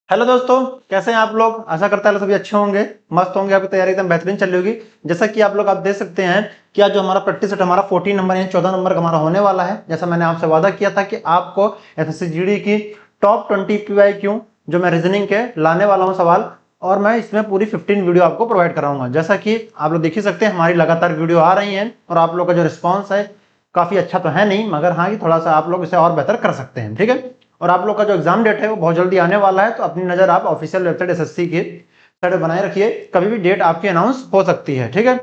Hello दोस्तों, कैसे हैं आप लोग। आशा करता है सभी अच्छे होंगे, मस्त होंगे। आपकी तैयारी एकदम बेहतरीन चल रही होगी। जैसा कि आप देख सकते हैं कि आज जो हमारा प्रैक्टिस सेट हमारा 14 नंबर यानी 14 नंबर का हमारा होने वाला है। जैसा मैंने आपसे वादा किया था कि आपको एसएससी जीडी की टॉप 20 पीवाईक्यू जो मैं रीजनिंग के लाने वाला हूँ सवाल, और मैं इसमें पूरी 15 वीडियो आपको प्रोवाइड कराऊंगा। जैसा कि आप लोग देख ही सकते हैं हमारी लगातार वीडियो आ रही है और आप लोग का जो रिस्पॉन्स है काफी अच्छा तो है नहीं, मगर हाँ कि थोड़ा सा आप लोग इसे और बेहतर कर सकते हैं। ठीक है, और आप लोग का जो एग्जाम डेट है वो बहुत जल्दी आने वाला है, तो अपनी नजर आप ऑफिशियल वेबसाइट एसएससी की साइड बनाए रखिए। कभी भी डेट आपकी अनाउंस हो सकती है। ठीक है,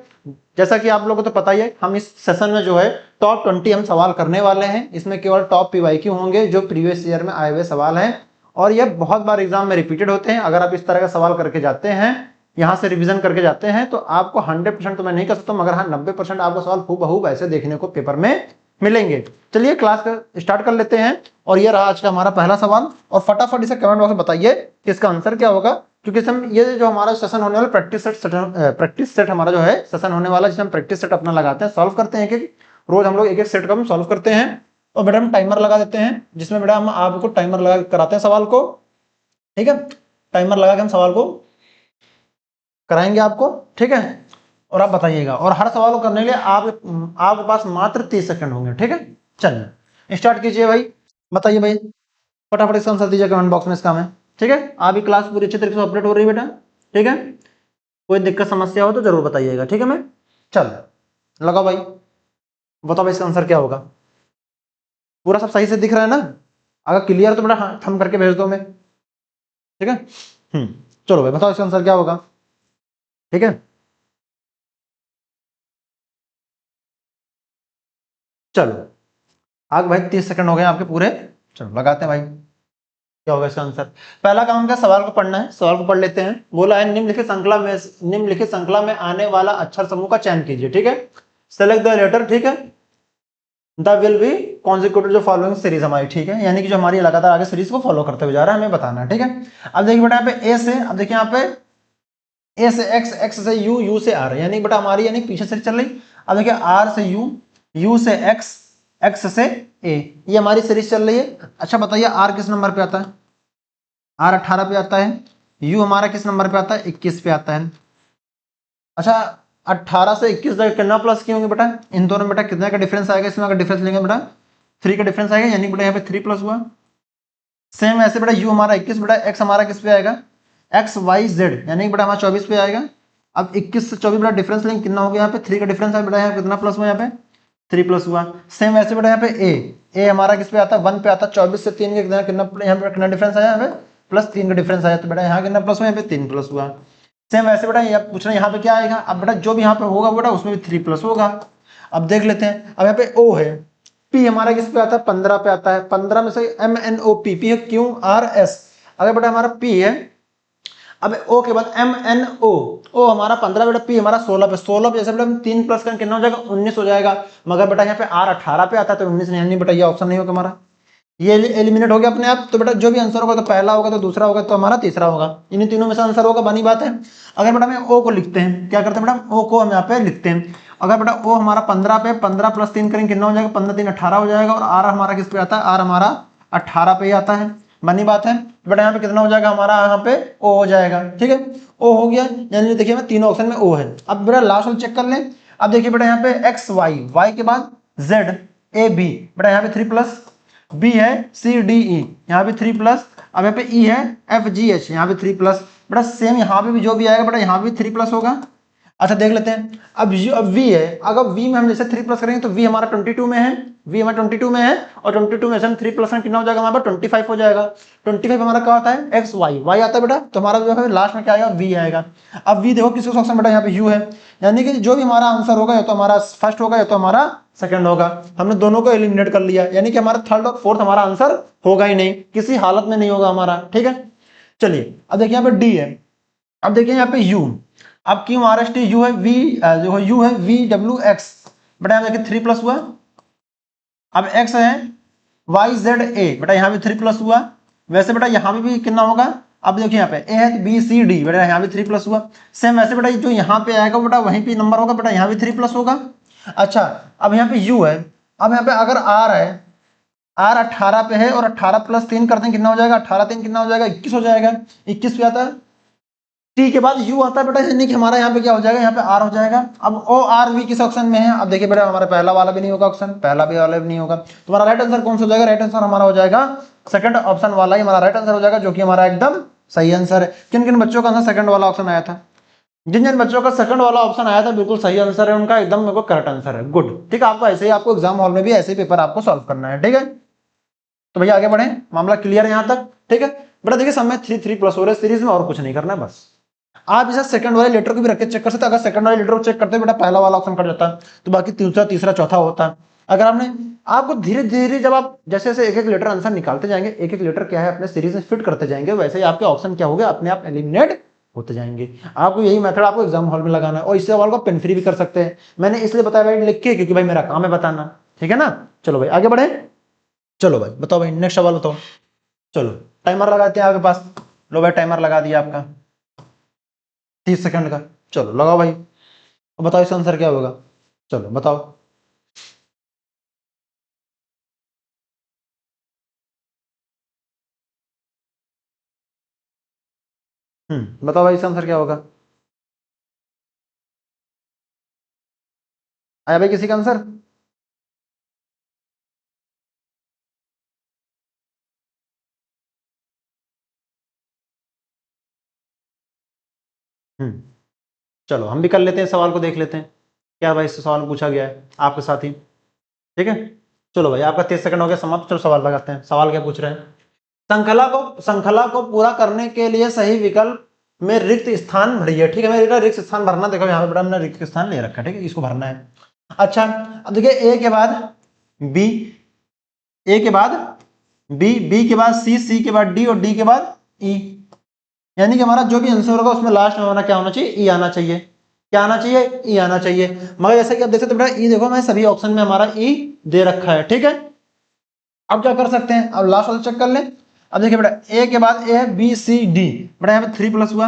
जैसा कि आप लोगों को तो पता ही है, हम इस सेशन में जो है टॉप 20 हम सवाल करने वाले हैं। इसमें केवल टॉप पीवाईक्यू होंगे जो प्रीवियस ईयर में आए हुए सवाल हैं, और ये बहुत बार एग्जाम में रिपीटेड होते हैं। अगर आप इस तरह का सवाल करके जाते हैं, यहाँ से रिवीजन करके जाते हैं, तो आपको 100% तो मैं नहीं कर सकता, मगर हाँ 90% आपको सवाल हूबहू ऐसे देखने को पेपर में मिलेंगे। चलिए क्लास स्टार्ट कर लेते हैं। और ये रहा आज का हमारा पहला सवाल, और फटाफट इसे कमेंट बॉक्स में बताइए कि इसका आंसर क्या होगा। क्योंकि हम ये जो हमारा सेशन होने वाला प्रैक्टिस सेट हमारा जो है सेशन होने वाला, जिसे हम प्रैक्टिस सेट अपना लगाते हैं, सॉल्व करते हैं कि रोज हम लोग एक एक सेट का हम सॉल्व करते हैं। और बेटा हम टाइमर लगा देते हैं, जिसमें बेटा हम आपको टाइमर लगा कराते हैं सवाल को। ठीक है, टाइमर लगा के हम सवाल को कराएंगे आपको। ठीक है, और आप बताइएगा, और हर सवाल को करने के लिए आपके पास मात्र 30 सेकंड होंगे। ठीक है, चलिए स्टार्ट कीजिए भाई। बताइए भाई, फटाफट इसका आंसर दीजिए कमेंट बॉक्स में इसका में। ठीक है, आपकी क्लास पूरी अच्छी तरीके से अपडेट हो रही है बेटा। ठीक है, कोई दिक्कत समस्या हो तो जरूर बताइएगा। ठीक है, मैं चल लगाओ भाई, बताओ भाई इसका आंसर क्या होगा। पूरा सब सही से दिख रहा है ना? अगर क्लियर तो बेटा थम करके भेज दो मैं। ठीक है, चलो भाई बताओ इसका आंसर क्या होगा। ठीक है, चलो आगे भाई 30 सेकंड हो गए आपके पूरे। चलो लगाते हैं भाई, क्या होगा इसका आंसर। पहला काम क्या, सवाल को पढ़ना है। सवाल को पढ़ लेते हैं। बोला है निम्नलिखित श्रृंखला में आने वाला अक्षर समूह का चयन कीजिए। ठीक है, सेलेक्ट द लेटर। ठीक है, द विल बी कॉन्जिक्यूटिव जो फॉलोइंग सीरीज हमारी। ठीक है, यानी कि जो हमारी लगातार आगे सीरीज को फॉलो करते हुए जा रहा है, हमें बताना है। ठीक है, अब देखिए बेटा यहाँ पे ए से, अब देखिए यहाँ पे ए से एक्स, एक्स से यू, यू से आर, यानी बेटा हमारी यानी पीछे से चल रही। अब देखिए आर से यू, यू से एक्स, एक्स से ए, ये हमारी सीरीज चल रही है। अच्छा बताइए आर किस नंबर पे आता है? आर 18 पे आता है। यू हमारा किस नंबर पे आता है? 21 पे आता है। अच्छा 18 से 21 तक कितना प्लस किए होंगे बेटा? इन दोनों बेटा कितने का डिफरेंस आएगा? इसमें अगर डिफरेंस लेंगे बेटा 3 का डिफरेंस आएगा, यानी बेटा यहाँ पे 3 प्लस हुआ। सेम ऐसे बेटा यू हमारा 21, बेटा एक्स हमारा किस पे आएगा? एक्स वाई जेड, यानी बेटा हमारा 24 पे आएगा। अब 21 से 24 बेटा डिफरेंस लेंगे, कितना हो गया? यहाँ पे 3 का डिफरेंस है बेटा, यहाँ कितना प्लस हुआ? यहाँ पे 3 प्लस हुआ। सेम ऐसे बेटा यहाँ पे ए हमारा किस पे आता है? 1 पे आता है। 24 से 3 का कितना यहाँ पे कितना डिफरेंस आया? यहाँ पे +3 का डिफरेंस आया, तो बेटा यहाँ कितना प्लस हुआ? यहाँ पे 3 प्लस हुआ। सेम वैसे बेटा ये पूछ रहे हैं यहाँ पे क्या आएगा। अब बेटा जो भी यहाँ पे होगा बेटा उसमें भी 3 प्लस होगा। अब देख लेते हैं। अब यहाँ पे ओ है, पी हमारा किस पे आता है? 15 पे आता है। 15 में से MNO, पी है QRS। अगर बेटा हमारा पी है, अब ओ के बाद MNO, ओ हमारा 15, बेटा पी हमारा 16 पे। 16 पे जैसे बेटा 3 प्लस का कितना हो जाएगा? 19 हो जाएगा। मगर बेटा यहाँ पे R 18 पे आता है, तो 19 नहीं बेटा, ये ऑप्शन नहीं होगा हमारा, ये एलिमिनेट हो गया अपने आप। तो बेटा जो भी आंसर होगा तो पहला होगा, तो दूसरा होगा, तो हमारा तीसरा होगा। इन तीनों में से आंसर होगा, बनी बात है। अगर बेटा हम ओ को लिखते हैं, क्या करते हैं बेटा? ओ को हम यहाँ पे लिखते हैं। अगर बेटा ओ हमारा 15 पे, 15 + 3 करेंगे कितना हो जाएगा? 15 3 18 हो जाएगा। और आर हमारा किस पे आता है? आर हमारा 18 पे ही आता है। बनी बात है। बेटा यहाँ पे कितना हो जाएगा हमारा? यहाँ पे ओ हो जाएगा। ठीक है, ओ हो गया, यानी देखिए तीनों ऑप्शन में ओ है। अब बेटा लास्ट वाला चेक कर लें। अब देखिए बेटा यहाँ पे एक्स वाई, वाई के बाद जेड ए बी, बेटा यहाँ पे 3 प्लस, बी है CDE, यहाँ पे 3 प्लस। अब यहाँ पे ई है FGH, यहाँ पे 3 प्लस। बेटा सेम यहाँ पे भी जो भी आएगा बेटा यहाँ पे 3 प्लस होगा। अच्छा देख लेते हैं। अब वी है, अगर वी में हम जैसे 3 प्लस करेंगे तो वी हमारा 22 में है, वी हमारा 22 में है। और 22 में से हम 3 प्लस करें कितना हो जाएगा हमारे पास? 25 हो जाएगा। 25 हमारा क्या आता है? एक्स वाई, वाई आता है बेटा, तो हमारा जो है लास्ट में क्या आएगा? वी आएगा। अब वी देखो किसका ऑप्शन बेटा? यहाँ पे यू है, यानी कि जो भी हमारा आंसर होगा या तो हमारा फर्स्ट होगा या तो हमारा सेकंड होगा। हमने दोनों को एलिमिनेट कर लिया, यानी कि हमारा थर्ड और फोर्थ हमारा आंसर होगा ही नहीं, किसी हालत में नहीं होगा हमारा। ठीक है, चलिए अब देखिए यहाँ पे डी है। अब देखिए यहाँ पे यू, अब Q R S T, you है वी, जो है यू है VWX, बेटा यहाँ देखिए 3 प्लस हुआ। अब एक्स है YZA, बेटा यहाँ भी 3 प्लस हुआ। वैसे बेटा यहाँ पे भी कितना होगा? अब देखिए यहाँ पे ए है BCD, बेटा यहाँ भी 3 प्लस हुआ। सेम वैसे बेटा जो यहाँ पे आएगा बेटा वहीं पे नंबर होगा, बेटा यहाँ भी 3 प्लस होगा। अच्छा अब यहाँ पे यू है, अब यहाँ पे अगर आर है, आर 18 पे है और 18 प्लस 3 करते हैं कितना हो जाएगा, 18 3 कितना हो जाएगा, 21 हो जाएगा। 21 पे आता है, टी के बाद यू आता है बेटा, यानी कि हमारा यहाँ पे क्या हो जाएगा, यहाँ पे आर हो जाएगा। अब ओ आर वी किस ऑप्शन में है, अब देखिए बेटा हमारा पहला वाला भी नहीं होगा ऑप्शन, पहला भी वाला भी नहीं होगा, तुम्हारा राइट आंसर कौन सा हो जाएगा, राइट आंसर हमारा हो जाएगा सेकंड ऑप्शन वाला ही हमारा राइट आंसर हो जाएगा, जो कि हमारा एकदम सही आंसर है। किन किन बच्चों का आंसर सेकंड वाला ऑप्शन आया था, जिन जिन बच्चों का सेकंड वाला ऑप्शन आया था बिल्कुल सही आंसर है उनका, एकदम मेरे को करेक्ट आंसर है, गुड। ठीक है, आपको ऐसे ही आपको एग्जाम हॉल में भी ऐसे ही पेपर आपको सॉल्व करना है, ठीक है। तो भैया आगे बढ़े, मामला क्लियर है यहाँ तक, ठीक है। बेटा देखिए सब में 3 3+ हो रहा है सीरीज में, और कुछ नहीं करना है बस। आप इसे सेकंड वाले लेटर को भी रख के चेक कर सकते हैं, अगर सेकंड वाले लेटर को चेक करते बेटा पहला वाला ऑप्शन कट जाता है, तो बाकी दूसरा तीसरा चौथा होता है। अगर आपने आपको धीरे धीरे जब आप जैसे जैसे एक एक लेटर आंसर निकालते जाएंगे, एक एक लेटर क्या है अपने सीरीज में फिट करते जाएंगे, वैसे ही आपके ऑप्शन क्या हो गए, अपने आप एलिमिनेट होते जाएंगे। आपको यही मेथड आपको एग्जाम हॉल में लगाना है, और इस सवाल को पेन फ्री भी कर सकते हैं, मैंने इसलिए बताया भाई लिख के, क्योंकि भाई मेरा काम है बताना, ठीक है ना। चलो भाई आगे बढ़े, चलो भाई बताओ भाई नेक्स्ट सवाल बताओ। चलो टाइमर लगाते हैं आपके पास, लो भाई टाइमर लगा दिया आपका 30 सेकंड का, चलो लगाओ भाई, अब बताओ इसका आंसर क्या होगा, चलो बताओ। बताओ भाई इसका आंसर क्या होगा, आया भाई किसी का आंसर। हम्म चलो हम भी कर लेते हैं, सवाल को देख लेते हैं क्या भाई इससे सवाल पूछा गया है आपके साथ ही, ठीक है। चलो भाई आपका 30 सेकंड हो गया समाप्त, चलो सवाल लगाते हैं, सवाल क्या पूछ रहे हैं। श्रृंखला को पूरा करने के लिए सही विकल्प में रिक्त स्थान भरिए, ठीक है। मेरा रिक्त स्थान भरना, देखो यहाँ पे बड़ा हमने रिक्त स्थान ले रखा है, ठीक है, इसको भरना है। अच्छा अब देखिए ए के बाद बी, ए के बाद बी, बी के बाद सी, सी के बाद डी और डी के बाद ई, यानी कि हमारा जो भी आंसर होगा उसमें लास्ट में हमारा क्या होना चाहिए, ई आना चाहिए, क्या आना चाहिए, ई आना चाहिए। मगर जैसे कि आप देख सकते बेटा ई देखो मैं सभी ऑप्शन में हमारा ई दे रखा है, ठीक है। अब क्या कर सकते हैं, अब लास्ट वाला चेक कर लें। अब देखिए बेटा ए के बाद ए है बी सी डी, बेटा यहाँ पे 3+ हुआ।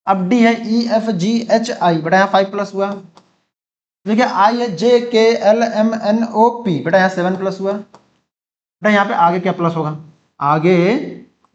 अब डी है ई एफ जी एच आई, बेटा यहाँ 5+ हुआ। देखिए आई है J K L M N O P, बेटा यहाँ 7+ हुआ। बेटा यहाँ पे आगे क्या प्लस होगा, आगे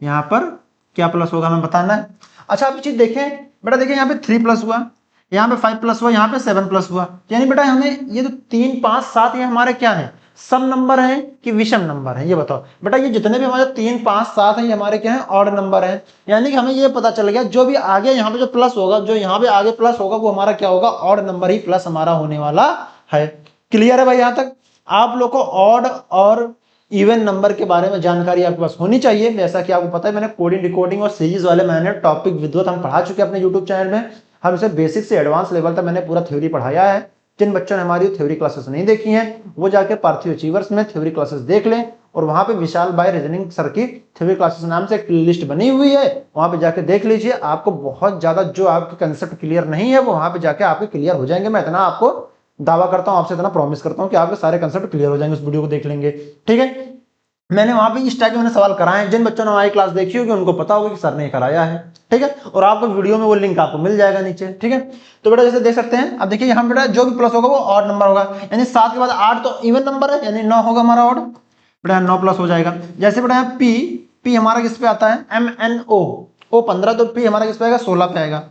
यहाँ पर क्या प्लस होगा हमें बताना है। अच्छा आप चीज देखें बेटा, देखिए यहाँ पे 3+ हुआ, यहाँ पे 5+ हुआ, यहाँ पे 7+ हुआ, यानी बेटा हमें ये तो 3 5 7 ये हमारे क्या है, सम नंबर है कि विषम नंबर है, ये बताओ बेटा। ये जितने भी हमारे 3 5 7 है ये हमारे क्या है, ऑड नंबर है। यानी कि हमें ये पता चल गया जो भी आगे यहाँ पे जो प्लस होगा, जो यहाँ पे आगे प्लस होगा वो हमारा क्या होगा, ऑड नंबर ही प्लस हमारा होने वाला है। क्लियर है भाई, यहाँ तक आप लोग को ऑड और इवन नंबर के बारे में जानकारी आपके पास होनी चाहिए। जैसा कि आपको पता है मैंने कोडिंग डिकोडिंग और सीरीज वाले मैंने टॉपिक विद्वत हम पढ़ा चुके हैं अपने यूट्यूब चैनल में। हम इसे बेसिक से एडवांस लेवल तक मैंने पूरा थ्योरी पढ़ाया है। जिन बच्चों ने हमारी थ्योरी क्लासेस नहीं देखी हैं वो जाके पार्थिव अचीवर्स में थ्योरी क्लासेस देख लें, और वहां पे विशाल बाय रीजनिंग सर की थ्योरी क्लासेस नाम से एक लिस्ट बनी हुई है, वहां पे जाके देख लीजिए। आपको बहुत ज्यादा जो आपके कंसेप्ट क्लियर नहीं है वो वहां पे जाके आपके क्लियर हो जाएंगे। मैं इतना आपको दावा करता हूं, आपसे इतना प्रॉमिस करता हूं कि आपके सारे कंसेप्ट क्लियर हो जाएंगे उस वीडियो को देख लेंगे, ठीक है। मैंने वहां पे इस टाइप के मैंने सवाल कराए हैं, जिन बच्चों ने हमारी क्लास देखी होगी उनको पता होगा कि सर ने कराया है, ठीक है। और आपको वीडियो में वो लिंक आपको मिल जाएगा नीचे, ठीक है। तो बेटा जैसे देख सकते हैं, अब देखिए यहाँ बेटा जो भी प्लस होगा वो ऑड नंबर होगा, यानी 7 के बाद 8 तो इवन नंबर है, यानी 9 होगा हमारा ऑड, बेटा 9+ हो जाएगा। जैसे बेटा यहाँ पी, पी हमारा किस पे आता है, एम एन ओ 15, तो पी हमारा किस पे आएगा, 16 पे आएगा।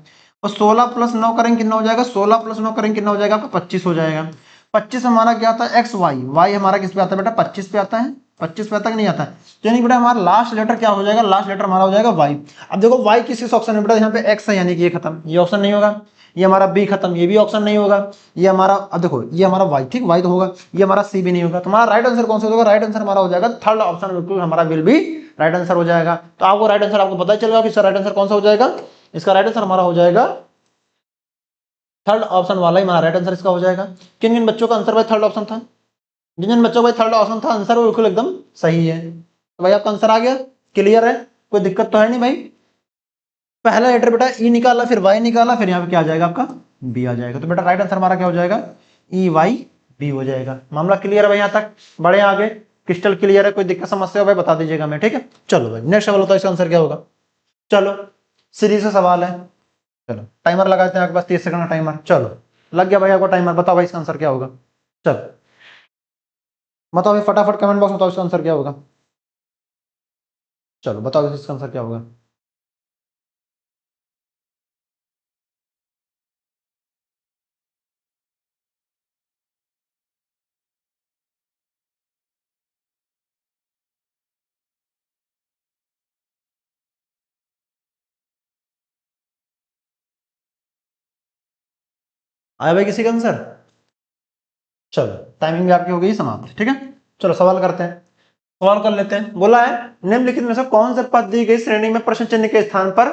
और 16 + 9 करेंगे कितना हो जाएगा, 16 + 9 करेंगे कितना हो जाएगा आपका, 25 हो जाएगा। 25 हमारा क्या आता है, एक्स वाई, वाई हमारा किस पे आता है बेटा, 25 पे आता है, 25 पे तक नहीं आता है। यानी बेटा हमारा लास्ट लेटर क्या हो जाएगा, लास्ट लेटर हमारा हो जाएगा वाई। अब देखो वाई किस किस ऑप्शन में, बेटा यहाँ पे एक्स है यानी कि ये खत्म, ये ऑप्शन नहीं होगा। ये हमारा बी खत्म, ये भी ऑप्शन नहीं होगा। ये हमारा, अब देखो ये हमारा वाई, ठीक वाई तो होगा, ये हमारा सी भी नहीं होगा। तो हमारा राइट आंसर कौन सा होगा, राइट आंसर हमारा हो जाएगा थर्ड ऑप्शन, बिल्कुल हमारा विल भी राइट आंसर हो जाएगा। तो आपको राइट आंसर आपको पता चलेगा कि इसका राइट आंसर कौन सा हो जाएगा। इसका राइट आंसर हमारा हो जाएगा थर्ड ऑप्शन वाला ही हमारा राइट आंसर इसका हो जाएगा। किन किन बच्चों का आंसर भाई थर्ड ऑप्शन था, जिन जिन बच्चों का थर्ड ऑप्शन था आंसर वो बिल्कुल एकदम सही है। तो भाई आपका आंसर आ गया, क्लियर है, कोई दिक्कत तो है नहीं भाई। पहला लेटर बेटा ई निकाला, फिर वाई निकाला, फिर यहाँ पे क्या आ जाएगा आपका, बी आ जाएगा। तो बेटा राइट आंसर हमारा क्या हो जाएगा, ई वाई बी हो जाएगा। मामला क्लियर है भाई, यहाँ तक बड़े आगे क्रिस्टल क्लियर है, कोई दिक्कत समस्या हो भाई बता दीजिएगा मैं, ठीक है। चलो भाई नेक्स्ट सवाल होता है, इसका आंसर क्या होगा। चलो सीरीज से सवाल है, चलो टाइमर लगाते हैं आपके पास 30 सेकंड का टाइमर, चलो लग गया भाई आपको टाइमर, बताओ भाई इसका आंसर क्या होगा। चलो बताओ भाई फटाफट कमेंट बॉक्स में बताओ इसका आंसर क्या होगा। चलो बताओ इसका आंसर क्या होगा। आया भाई किसी का आंसर। चलो टाइमिंग भी आपकी हो गई समाप्त, ठीक है। चलो सवाल करते हैं, सवाल कर लेते हैं। बोला है निम्नलिखित में से कौन से पद दी गई श्रेणी में प्रश्न चिन्ह के स्थान पर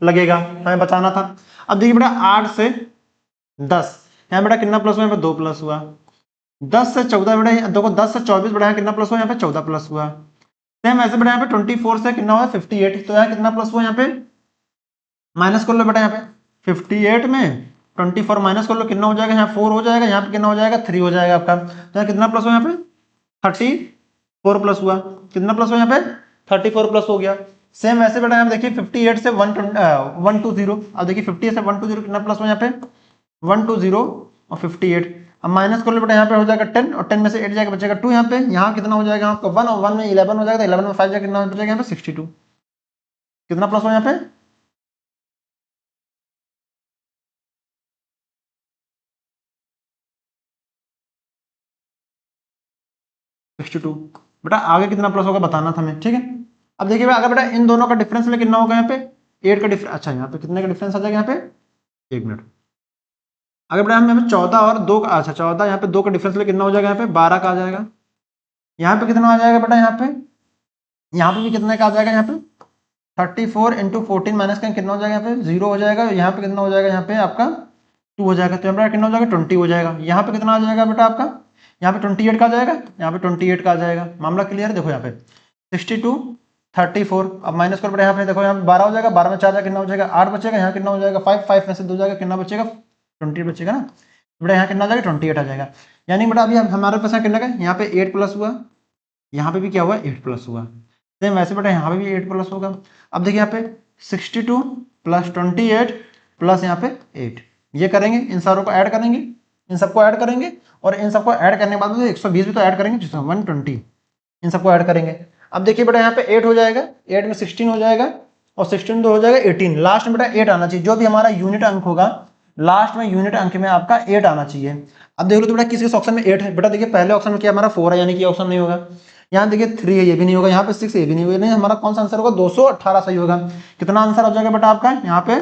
लगेगा, हमें बताना था। अब देखिए बेटा 8 से 10, यहाँ बेटा कितना प्लस हुआ, यहाँ पे 2 प्लस हुआ। 10 से 14 बेटा देखो, 10 से 24 बेटा यहाँ कितना प्लस हुआ, यहाँ पे 14 प्लस हुआ। सेम ऐसे बेटा यहाँ पे 24 से कितना हुआ 58, तो यहाँ कितना प्लस हुआ, यहाँ पे माइनस कर लो बेटा, यहाँ पे 58 में 24 माइनस कर लो, कितना हो जाएगा, यहाँ 4 हो जाएगा, यहाँ पे कितना हो जाएगा 3 हो जाएगा आपका। तो यहाँ कितना प्लस हुआ, यहाँ पे 34 प्लस हुआ, कितना प्लस हुआ यहाँ पे 34 प्लस हो गया। सेम ऐसे बेटा यहाँ देखिए 58 से 120, अब देखिए 58 से 120 कितना प्लस हुआ यहाँ पे 120 और 58। अब माइनस कर लो बेटा, यहाँ पे हो जाएगा 10 और 10 में से 8 जाएगा बचेगा 2, यहाँ पे यहाँ कितना हो जाएगा आपका 1 और 1 में 11 हो जाएगा, 11 में 5 जाएगा कितना बचेगा यहाँ पे 62, कितना प्लस हुआ यहाँ पे 62। बेटा आगे कितना प्लस होगा बताना था हमें, ठीक है। अब देखिए अगर बेटा इन दोनों का डिफरेंस में कितना होगा यहाँ पे 8 का डिफरेंस, अच्छा यहाँ पे कितने का डिफरेंस आ जाएगा यहाँ पे 1 मिनट। अगर बेटा हम यहाँ पे 14 और 2 का, अच्छा 14 यहाँ पे 2 का डिफरेंस में कितना हो जाएगा यहाँ पे 12 का आ जाएगा। यहाँ पे कितना आ जाएगा बेटा, यहाँ पे भी कितने का आ जाएगा, यहाँ पे 34 इंटू 14 माइनस का कितना हो जाएगा, यहाँ पे 0 हो जाएगा, यहाँ पे कितना हो जाएगा, यहाँ पे आपका 2 हो जाएगा, तो बेटा कितना हो जाएगा 20 हो जाएगा। यहाँ पे कितना आ जाएगा बेटा आपका, यहाँ पे 28 का आ जाएगा, यहाँ पे 28 का आ जाएगा। मामला क्लियर है, देखो यहाँ पे 62 34, अब माइनस कर बेटा यहाँ पे देखो, यहाँ पे 12 हो जाएगा, 12 में 4 जाएगा कितना हो जाएगा 8 बचेगा, यहाँ कितना हो जाएगा 5, 5 में से 2 जाएगा कितना बचेगा 28 बचेगा ना। बेटा यहाँ कितना आ जाएगा 28 आ जाएगा। यानी बेटा अभी हमारे पास कितना का, यहाँ पे 8 प्लस हुआ, यहाँ पे भी क्या हुआ 8 प्लस हुआ। सेम वैसे बेटा यहाँ पे भी 8 प्लस होगा। अब देखिए यहाँ पे 62 प्लस 28 प्लस यहाँ पे 8, ये करेंगे, इन सारों को ऐड करेंगे, इन सबको ऐड करेंगे, और इन सबको ऐड करने के बाद 120 भी तो ऐड करेंगे, जिसमें 120, इन सबको ऐड करेंगे। अब देखिए बेटा यहाँ पे 8 हो जाएगा, 8 में 16 हो जाएगा, और 16 तो हो जाएगा 18, लास्ट में बेटा 8 आना चाहिए, जो भी हमारा यूनिट अंक होगा लास्ट में यूनिट अंक में आपका 8 आना चाहिए। अब देख लो तो बेटा किस ऑप्शन में 8 है, बेटा देखिए पहले ऑप्शन में क्या हमारा 4 है, यानी कि ऑप्शन नहीं होगा। यहाँ देखिए 3 है, ये भी नहीं होगा, यहाँ पे 6 ये भी नहीं होगा, नहीं हमारा कौन सा आंसर होगा 218 सही होगा। कितना आंसर हो जाएगा बेटा आपका यहाँ पे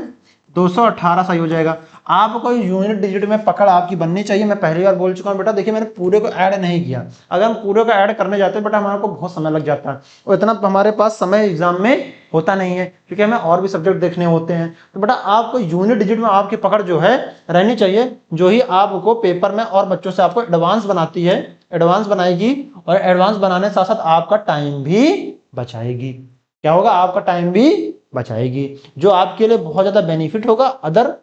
218 सही हो जाएगा। आपको यूनिट डिजिट में पकड़ आपकी बननी चाहिए। मैं पहली बार बोल चुका हूँ बेटा, देखिए मैंने पूरे को ऐड नहीं किया, अगर हम पूरे को ऐड करने जाते हैं बेटा हमारे को बहुत समय लग जाता है, और इतना हमारे पास समय एग्जाम में होता नहीं है, क्योंकि हमें और भी सब्जेक्ट देखने होते हैं। तो बेटा आपको यूनिट डिजिट में आपकी पकड़ जो है रहनी चाहिए, जो ही आपको पेपर में और बच्चों से आपको एडवांस बनाती है, एडवांस बनाएगी, और एडवांस बनाने साथ साथ आपका टाइम भी बचाएगी। क्या होगा, आपका टाइम भी बचाएगी, जो आपके लिए बहुत ज्यादा बेनिफिट होगा अदर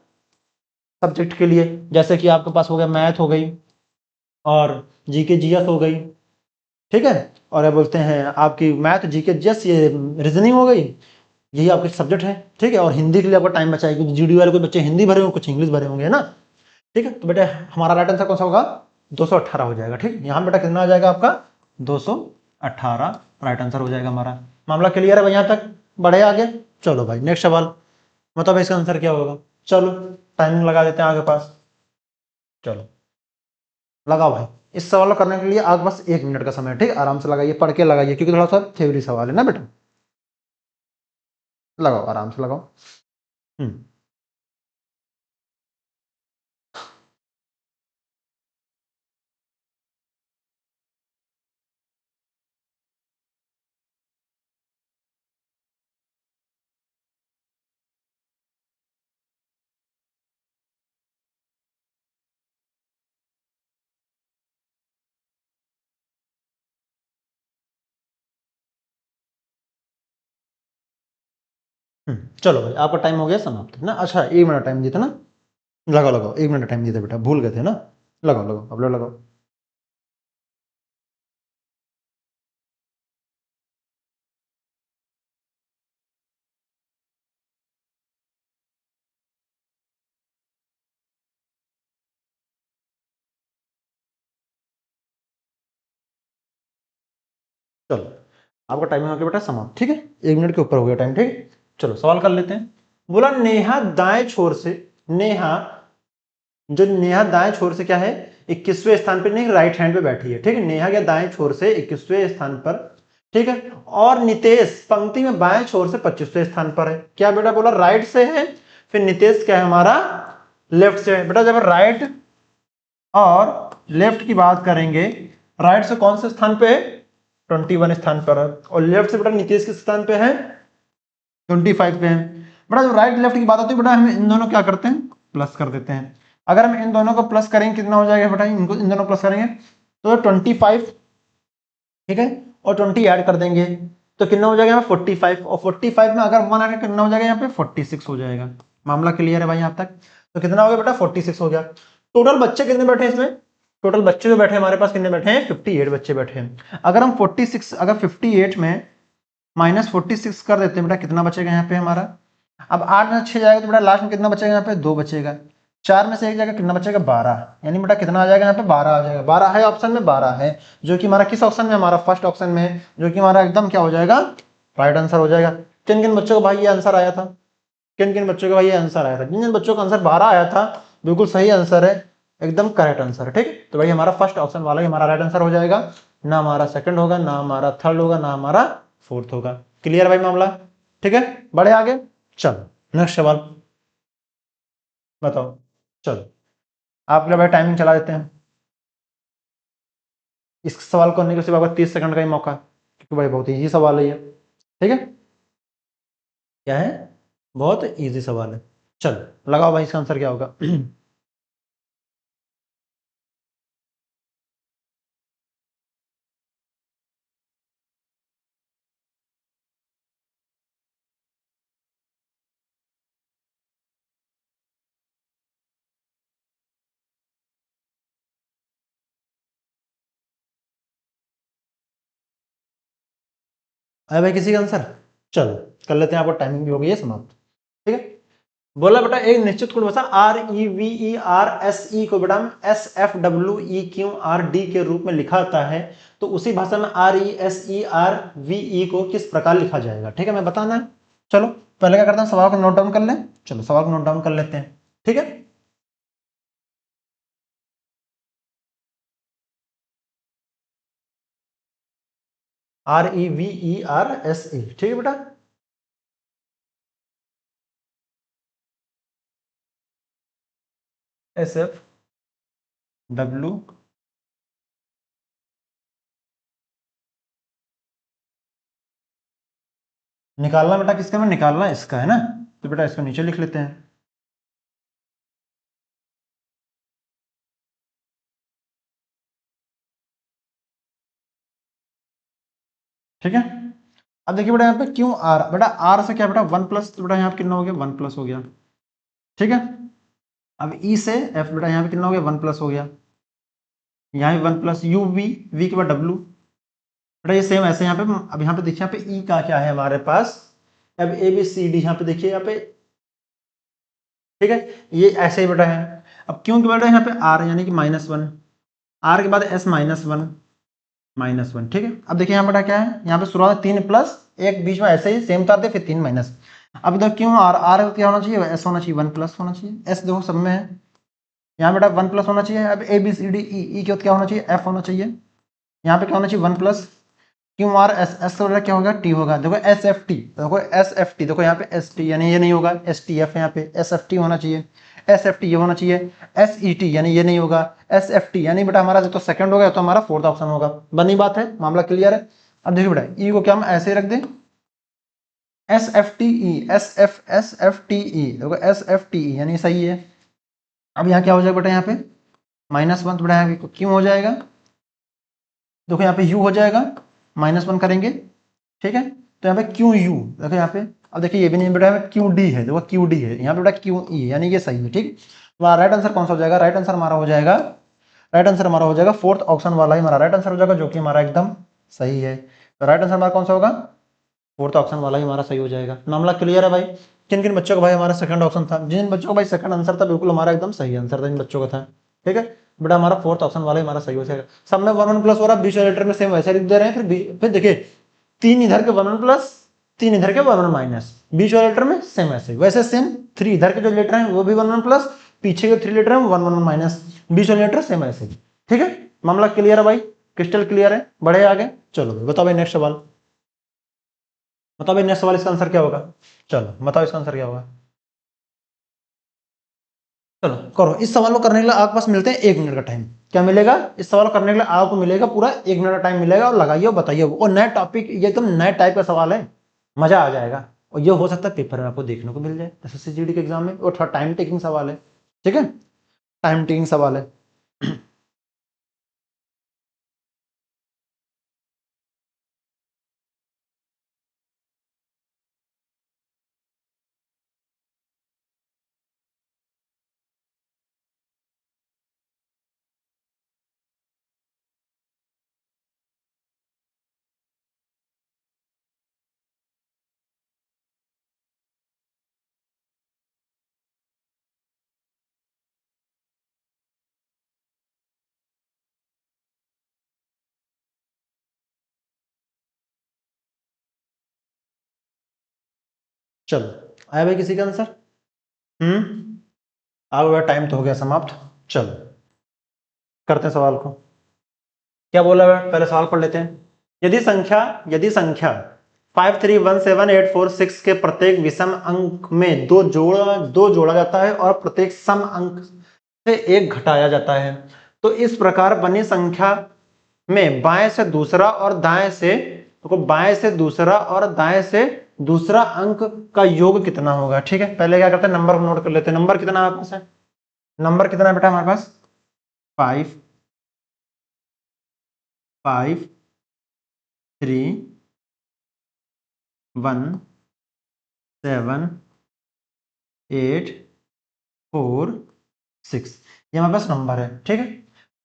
सब्जेक्ट के लिए, जैसे कि आपके पास हो गया मैथ हो गई, और जीके जीएस हो गई, ठीक है, और ये बोलते हैं आपकी मैथ जीके जीएस, ये रीजनिंग हो गई, यही आपके सब्जेक्ट है, ठीक है। और हिंदी के लिए आपका टाइम बचाएगी, जीडी वाले कुछ बच्चे हिंदी भरे होंगे, कुछ इंग्लिश भरे होंगे, है ना, ठीक है। तो बेटा हमारा राइट आंसर कौन सा होगा 218 हो जाएगा, ठीक। यहाँ बेटा कितना आ जाएगा आपका 218 राइट आंसर हो जाएगा हमारा। मामला क्लियर है भाई, यहाँ तक बढ़े आगे। चलो भाई नेक्स्ट सवाल, मतलब इसका आंसर क्या होगा। चलो टाइमिंग लगा देते हैं आगे पास, चलो लगाओ भाई। इस सवाल को करने के लिए आपके पास 1 मिनट का समय है, ठीक, आराम से लगाइए, पढ़ के लगाइए, क्योंकि थोड़ा सा थ्योरी सवाल है ना बेटा। लगाओ आराम से लगाओ। हम्म चलो भाई आपका टाइम हो गया समाप्त, है ना। अच्छा 1 मिनट टाइम दिया था ना, लगाओ लगाओ, 1 मिनट टाइम दिया था बेटा, भूल गए थे ना। लगाओ लगाओ, अब लो लगाओ। आपका टाइमिंग हो गया बेटा समाप्त, ठीक है, 1 मिनट के ऊपर हो गया टाइम, ठीक है। चलो सवाल कर लेते हैं। बोला नेहा दाएं छोर से, नेहा दाएं छोर से क्या है, 21वें स्थान पे, नहीं राइट हैंड पे बैठी है, ठीक है। नेहा क्या दाएं छोर से 21वें स्थान पर, ठीक है। और नितेश पंक्ति में बाएं छोर से 25वें स्थान पर है। क्या बेटा बोला राइट से है, फिर नितेश क्या है हमारा लेफ्ट से है। बेटा जब राइट और लेफ्ट की बात करेंगे, राइट से कौन से स्थान पे है, 21 स्थान पर है, और लेफ्ट से बेटा नितेश किस स्थान पे है, 25 पे है। बेटा जब राइट लेफ्ट की बात होती है बेटा हम इन दोनों क्या करते हैं, प्लस कर देते हैं। अगर हम इन दोनों को प्लस करेंगे कितना हो जाएगा बेटा, इनको इन दोनों प्लस करेंगे तो 25, ठीक है, और 20 ऐड कर देंगे तो कितना हो जाएगा 45, और 45 में अगर 1 ऐड कितना हो जाएगा यहाँ पे 46 हो जाएगा। मामला क्लियर है भाई यहाँ तक, तो कितना हो गया बेटा 46 हो गया। टोटल बच्चे कितने बैठे हैं इसमें, टोटल बच्चे जो बैठे हैं हमारे पास कितने बैठे हैं, 58 बच्चे बैठे हैं। अगर हम 46 अगर 58 में -46 कर देते हैं बेटा कितना बचेगा यहाँ पे हमारा, अब 8 में 6 जाएगा तो बेटा लास्ट में कितना बचेगा यहाँ पे 2 बचेगा, 4 में से 1 जाएगा कितना बचेगा 12, यानी बेटा कितना आ जाएगा यहाँ पे 12 आ जाएगा। 12 है ऑप्शन में, 12 है जो कि हमारा किस ऑप्शन में, हमारा फर्स्ट ऑप्शन में है, जो कि हमारा एकदम क्या हो जाएगा राइट आंसर हो जाएगा। किन किन बच्चों को भाई ये आंसर आया था, किन किन बच्चों का भाई ये आंसर आया था, जिन जिन बच्चों का आंसर 12 आया था बिल्कुल सही आंसर है, एकदम करेक्ट आंसर है, ठीक है। तो भाई हमारा फर्स्ट ऑप्शन वाला ही हमारा राइट आंसर हो जाएगा, ना हमारा सेकंड होगा, ना हमारा थर्ड होगा, ना हमारा फोर्थ होगा। क्लियर भाई मामला, ठीक है। बढ़े आगे, चलो नेक्स्ट सवाल बताओ। चलो आपके भाई टाइमिंग चला देते हैं, इस सवाल को करने के सिर्फ आपका 30 सेकंड का ही मौका है, क्योंकि भाई बहुत इजी सवाल है ये, ठीक है। क्या है, बहुत इजी सवाल है। चलो लगाओ भाई इसका आंसर क्या होगा। आया भाई किसी का आंसर, चलो कर लेते हैं, आपको टाइमिंग भी हो गई है समाप्त, ठीक है। बोला बेटा एक निश्चित कोण बसा REVERSE को बेटा हम SFWEQRD के रूप में लिखा जाता है, तो उसी भाषा में RESERVE को किस प्रकार लिखा जाएगा, ठीक है, मैं बताना है। चलो पहले क्या करते हैं, सवाल को नोट डाउन कर लें, चलो सवाल को नोट डाउन कर लेते हैं, ठीक है। REVERSE, ठीक है बेटा। SFW निकालना बेटा किसका में, निकालना इसका है ना, तो बेटा इसको नीचे लिख लेते हैं, ठीक है। अब देखिए बेटा यहाँ पे क्यों आर, बेटा आर से क्या बेटा 1 प्लस, तो बेटा यहाँ पे कितना हो गया 1 प्लस हो गया, ठीक है। अब ई से एफ, बेटा यहाँ पे कितना हो गया 1 प्लस हो गया, यहाँ पे 1 प्लस यू वी, वी के बाद डब्ल्यू, बेटा ये सेम ऐसे यहाँ पे। अब यहाँ पे देखिए यहाँ पे ई का क्या है हमारे पास, अब ए बी सी डी यहाँ पे देखिए यहाँ पे, ठीक है, ये ऐसे ही बेटा है। अब क्योंकि बेटा यहाँ पे आर यानी कि -1, आर के बाद एस -1, ठीक है। अब देखिए यहाँ बेटा क्या है, यहाँ पे शुरुआत 3 प्लस 1 बीच में ऐसे ही सेम उतार दे, फिर 3 माइनस। अब इधर क्यों आर, आर क्या होना चाहिए, एस होना चाहिए 1 प्लस होना चाहिए, एस देखो सब में है, यहाँ बेटा 1 प्लस होना चाहिए। अब ए बी सी डी ई के क्या होना चाहिए, एफ होना चाहिए, यहाँ पे क्या होना चाहिए 1 प्लस, क्यों आर एस, एस का क्या होगा टी होगा, देखो एस एफ टी, देखो एस एफ टी, देखो यहाँ पे एस टी यानी ये नहीं होगा, एस टी एफ यहाँ पे एस एफ टी होना चाहिए, एस एफ टी ये होना चाहिए, एस ई टी यानी ये नहीं होगा, एस एफ टी यानी बेटा हमारा जो तो सेकंड होगा तो हमारा फोर्थ ऑप्शन होगा। बनी बात है, मामला क्लियर है। अब देखिए बेटा ई को क्या हम ऐसे ही रख दें, S F T E, S F T E, देखो एस एफ टी ई यानी सही है। अब यहाँ क्या हो जाएगा बेटा, यहाँ पे -1, तो बेटा यहाँ क्यों हो जाएगा, देखो यहाँ पे u हो जाएगा, -1 करेंगे, ठीक है, तो यहाँ पे क्यू यू, देखो यहाँ पे। अब देखिए ये भी नहीं बेटा, क्यू डी है, देखो क्यू डी है, यहाँ पे बेटा क्यू ई यानी ये सही है, ठीक। तो राइट आंसर कौन सा हो जाएगा, राइट आंसर हमारा हो जाएगा, राइट आंसर हमारा हो जाएगा फोर्थ ऑप्शन वाला ही हमारा राइट आंसर हो जाएगा, जो कि हमारा एकदम सही है। तो राइट आंसर हमारा कौन सा होगा, फोर्थ ऑप्शन वाला ही हमारा सही हो जाएगा। मामला क्लियर है भाई। किन किन बच्चों का भाई हमारा सेकंड ऑप्शन था, जिन बच्चों का भाई सेकंड आंसर था बिल्कुल हमारा एकदम सही आंसर था, इन बच्चों का था, ठीक है। बेटा हमारा फोर्थ ऑप्शन वाला ही हमारा सही हो जाएगा। सब में 1 1 प्लस हो रहा है, बीच लेटर में सेम वैसे लिख दे रहे हैं, फिर देखिए 3 इधर के 1 1 प्लस, 3 इधर के 1 1 माइनस, बीच वाले लेटर में सेम ऐसे, वैसे सेम 3 इधर के जो लेटर हैं वो भी 1 1 प्लस, पीछे के 3 लेटर हैं 1 1 माइनस, बीच वाले लेटर सेम ऐसे। ठीक है, मामला क्लियर है भाई, क्रिस्टल क्लियर है, बढ़े आगे। चलो भाई बताओ भाई नेक्स्ट सवाल, बताओ भाई नेक्स्ट सवाल इसका आंसर क्या होगा, चलो बताओ इसका आंसर क्या होगा। चलो करो, इस सवाल को करने के लिए आपके पास मिलते हैं 1 मिनट का टाइम। क्या मिलेगा, इस सवाल को करने के लिए आपको मिलेगा पूरा 1 मिनट का टाइम मिलेगा, और लगाइए और बताइए, और नया टॉपिक, ये एकदम नए टाइप का सवाल है, मजा आ जाएगा। और ये हो सकता है पेपर में आपको देखने को मिल जाए एसएससी जीडी के एग्जाम में, और थोड़ा टाइम टेकिंग सवाल है। ठीक है, टाइम टेकिंग सवाल है। चलो आया भाई किसी का आंसर? अब टाइम तो हो गया समाप्त। चलो करते हैं सवाल को, क्या बोला है पहले सवाल पढ़ लेते हैं। यदि संख्या 5317846 के प्रत्येक विषम अंक में दो जोड़ा जाता है और प्रत्येक सम अंक से एक घटाया जाता है, तो इस प्रकार बनी संख्या में बाएं से दूसरा और दाएं से, तो बाएं से दूसरा और दाएं से दूसरा अंक का योग कितना होगा। ठीक है, पहले क्या करते हैं, नंबर को नोट कर लेते हैं। नंबर कितना है आपके पास है, नंबर कितना है बेटा हमारे पास, 5 5 3 1 7 8 4 6, ये हमारे पास नंबर है। ठीक है,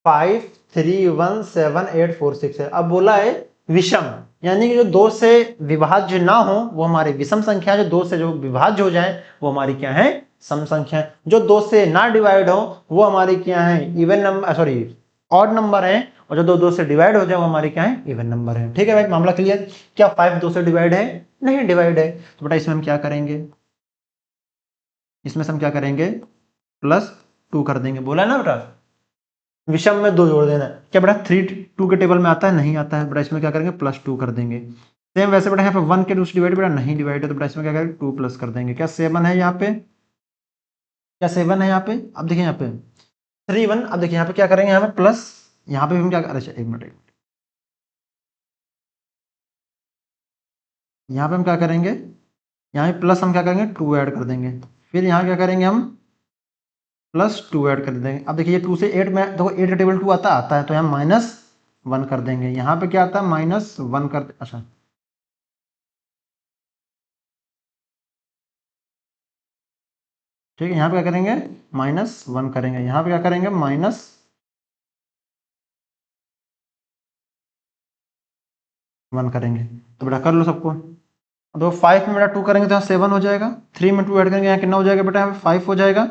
5 3 1 7 8 4 6 है। अब बोला है विषम, यानी कि जो दो से विभाज्य ना हो वो हमारी विषम संख्या, जो दो से जो विभाज्य हो जाए वो हमारी क्या है, सम संख्या। जो दो से ना डिवाइड हो वो हमारी क्या है, even number, sorry odd number है। और जो दो से डिवाइड हो जाए वो हमारी क्या है, इवन नंबर है। ठीक है भाई, मामला क्लियर। क्या 5 2 से डिवाइड है, नहीं डिवाइड है, तो बेटा इसमें हम क्या करेंगे, इसमें से हम क्या करेंगे, +2 कर देंगे। बोला है ना बेटा, विषम में 2 जोड़ देना है। क्या बेटा 3 2 के टेबल में आता है, नहीं आता है, बेटा इसमें क्या करेंगे, +2 कर देंगे। सेम वैसे बेटा यहाँ पे 1 के 2 से डिवाइड, बेटा नहीं डिवाइड है, तो बेटा इसमें क्या करेंगे, 2 प्लस कर देंगे। क्या 7 है यहाँ पे, क्या 7 है यहाँ पे। अब देखिए यहाँ पे 3 1, अब देखिए यहाँ पे क्या करेंगे, यहाँ पे प्लस, यहाँ पे हम क्या, अच्छा एक मिनट, यहाँ पे हम क्या करेंगे, यहाँ पे प्लस हम क्या करेंगे, 2 ऐड कर देंगे। फिर यहाँ क्या करेंगे हम, +2 ऐड कर देंगे। अब देखिए 2 से 8 में देखो 8 का टेबल 2 आता है, तो यहाँ -1 कर देंगे। यहाँ पे क्या आता है, -1 कर, अच्छा ठीक है, यहाँ पे क्या करेंगे, -1 करेंगे। यहाँ पे क्या करेंगे, -1 करेंगे। तो बेटा कर लो सबको। अब देखो 5 में बेटा 2 करेंगे तो यहाँ 7 हो जाएगा, 3 में 2 ऐड करेंगे यहाँ कितना हो जाएगा बेटा, यहाँ पे 5 हो जाएगा।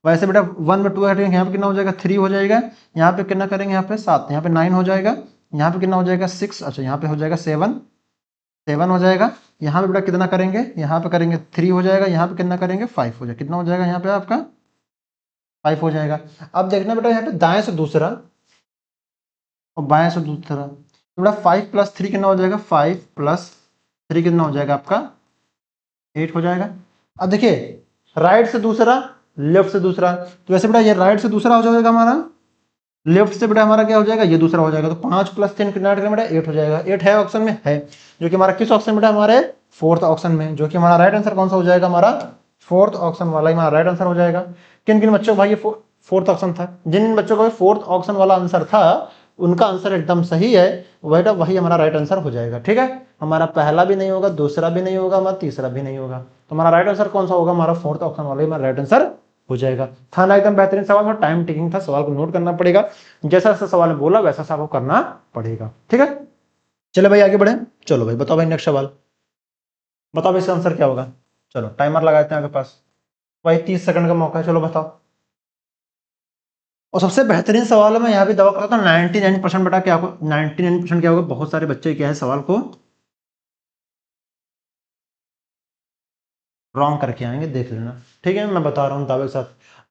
वैसे बेटा 1 में 2 ऐड करेंगे यहाँ पे कितना हो जाएगा, 3 हो जाएगा। यहाँ पे कितना करेंगे, यहाँ पे 7, यहाँ पे 9 हो जाएगा। यहाँ पे कितना हो जाएगा, 6, अच्छा यहाँ पे हो जाएगा 7 हो जाएगा। यहाँ पे बेटा कितना करेंगे, यहाँ पे करेंगे 3 हो जाएगा। यहाँ पे कितना करेंगे, 5 हो जाएगा। कितना हो जाएगा यहाँ पे आपका, 5 हो जाएगा। अब देखना बेटा यहाँ पे दाएं से दूसरा और बाएं से दूसरा, तो बेटा 5 + 3 कितना हो जाएगा, 5 + 3 कितना हो जाएगा आपका, 8 हो जाएगा। अब देखिए राइट से दूसरा, लेफ्ट से दूसरा, तो वैसे बेटा ये राइट से दूसरा हो जाएगा हमारा, लेफ्ट से बेटा हमारा क्या हो जाएगा, ये दूसरा हो जाएगा। तो 5 + 3 कितना बेटा, 8 हो जाएगा। 8 है ऑप्शन में, है, जो कि हमारा किस ऑप्शन में बेटा, हमारे 4th ऑप्शन में, जो कि हमारा राइट आंसर कौन सा हो जाएगा, हमारा 4th ऑप्शन वाला ही हमारा राइट आंसर हो जाएगा। किन किन बच्चों को भाई ये 4th ऑप्शन था, जिन बच्चों को 4th ऑप्शन वाला आंसर था उनका आंसर एकदम सही है, बेटा वही हमारा राइट आंसर हो जाएगा। ठीक है, हमारा पहला भी नहीं होगा, दूसरा भी नहीं होगा, हमारा तीसरा भी नहीं होगा। तो हमारा राइट आंसर कौन सा होगा, हमारा 4th ऑप्शन वाला ही हमारा राइट आंसर हो जाएगा। था ना एकदम बेहतरीन सवाल, और टाइम टेकिंग था, सवाल को नोट करना पड़ेगा, जैसा जैसा सवाल में बोला वैसा आपको करना पड़ेगा। ठीक है, चलो भाई आगे बढ़े। चलो भाई बताओ भाई नेक्स्ट सवाल, बताओ भाई इसका आंसर क्या होगा। चलो टाइमर लगाते हैं आपके पास, भाई 30 सेकंड का मौका है, चलो बताओ। और सबसे बेहतरीन सवाल है, मैं यहाँ भी दवा करता हूँ 99% बेटा क्या होगा, 99% क्या होगा, बहुत सारे बच्चे क्या है सवाल को रॉन्ग करके आएंगे, देख लेना। ठीक है, मैं बता रहा हूँ दावे के साथ।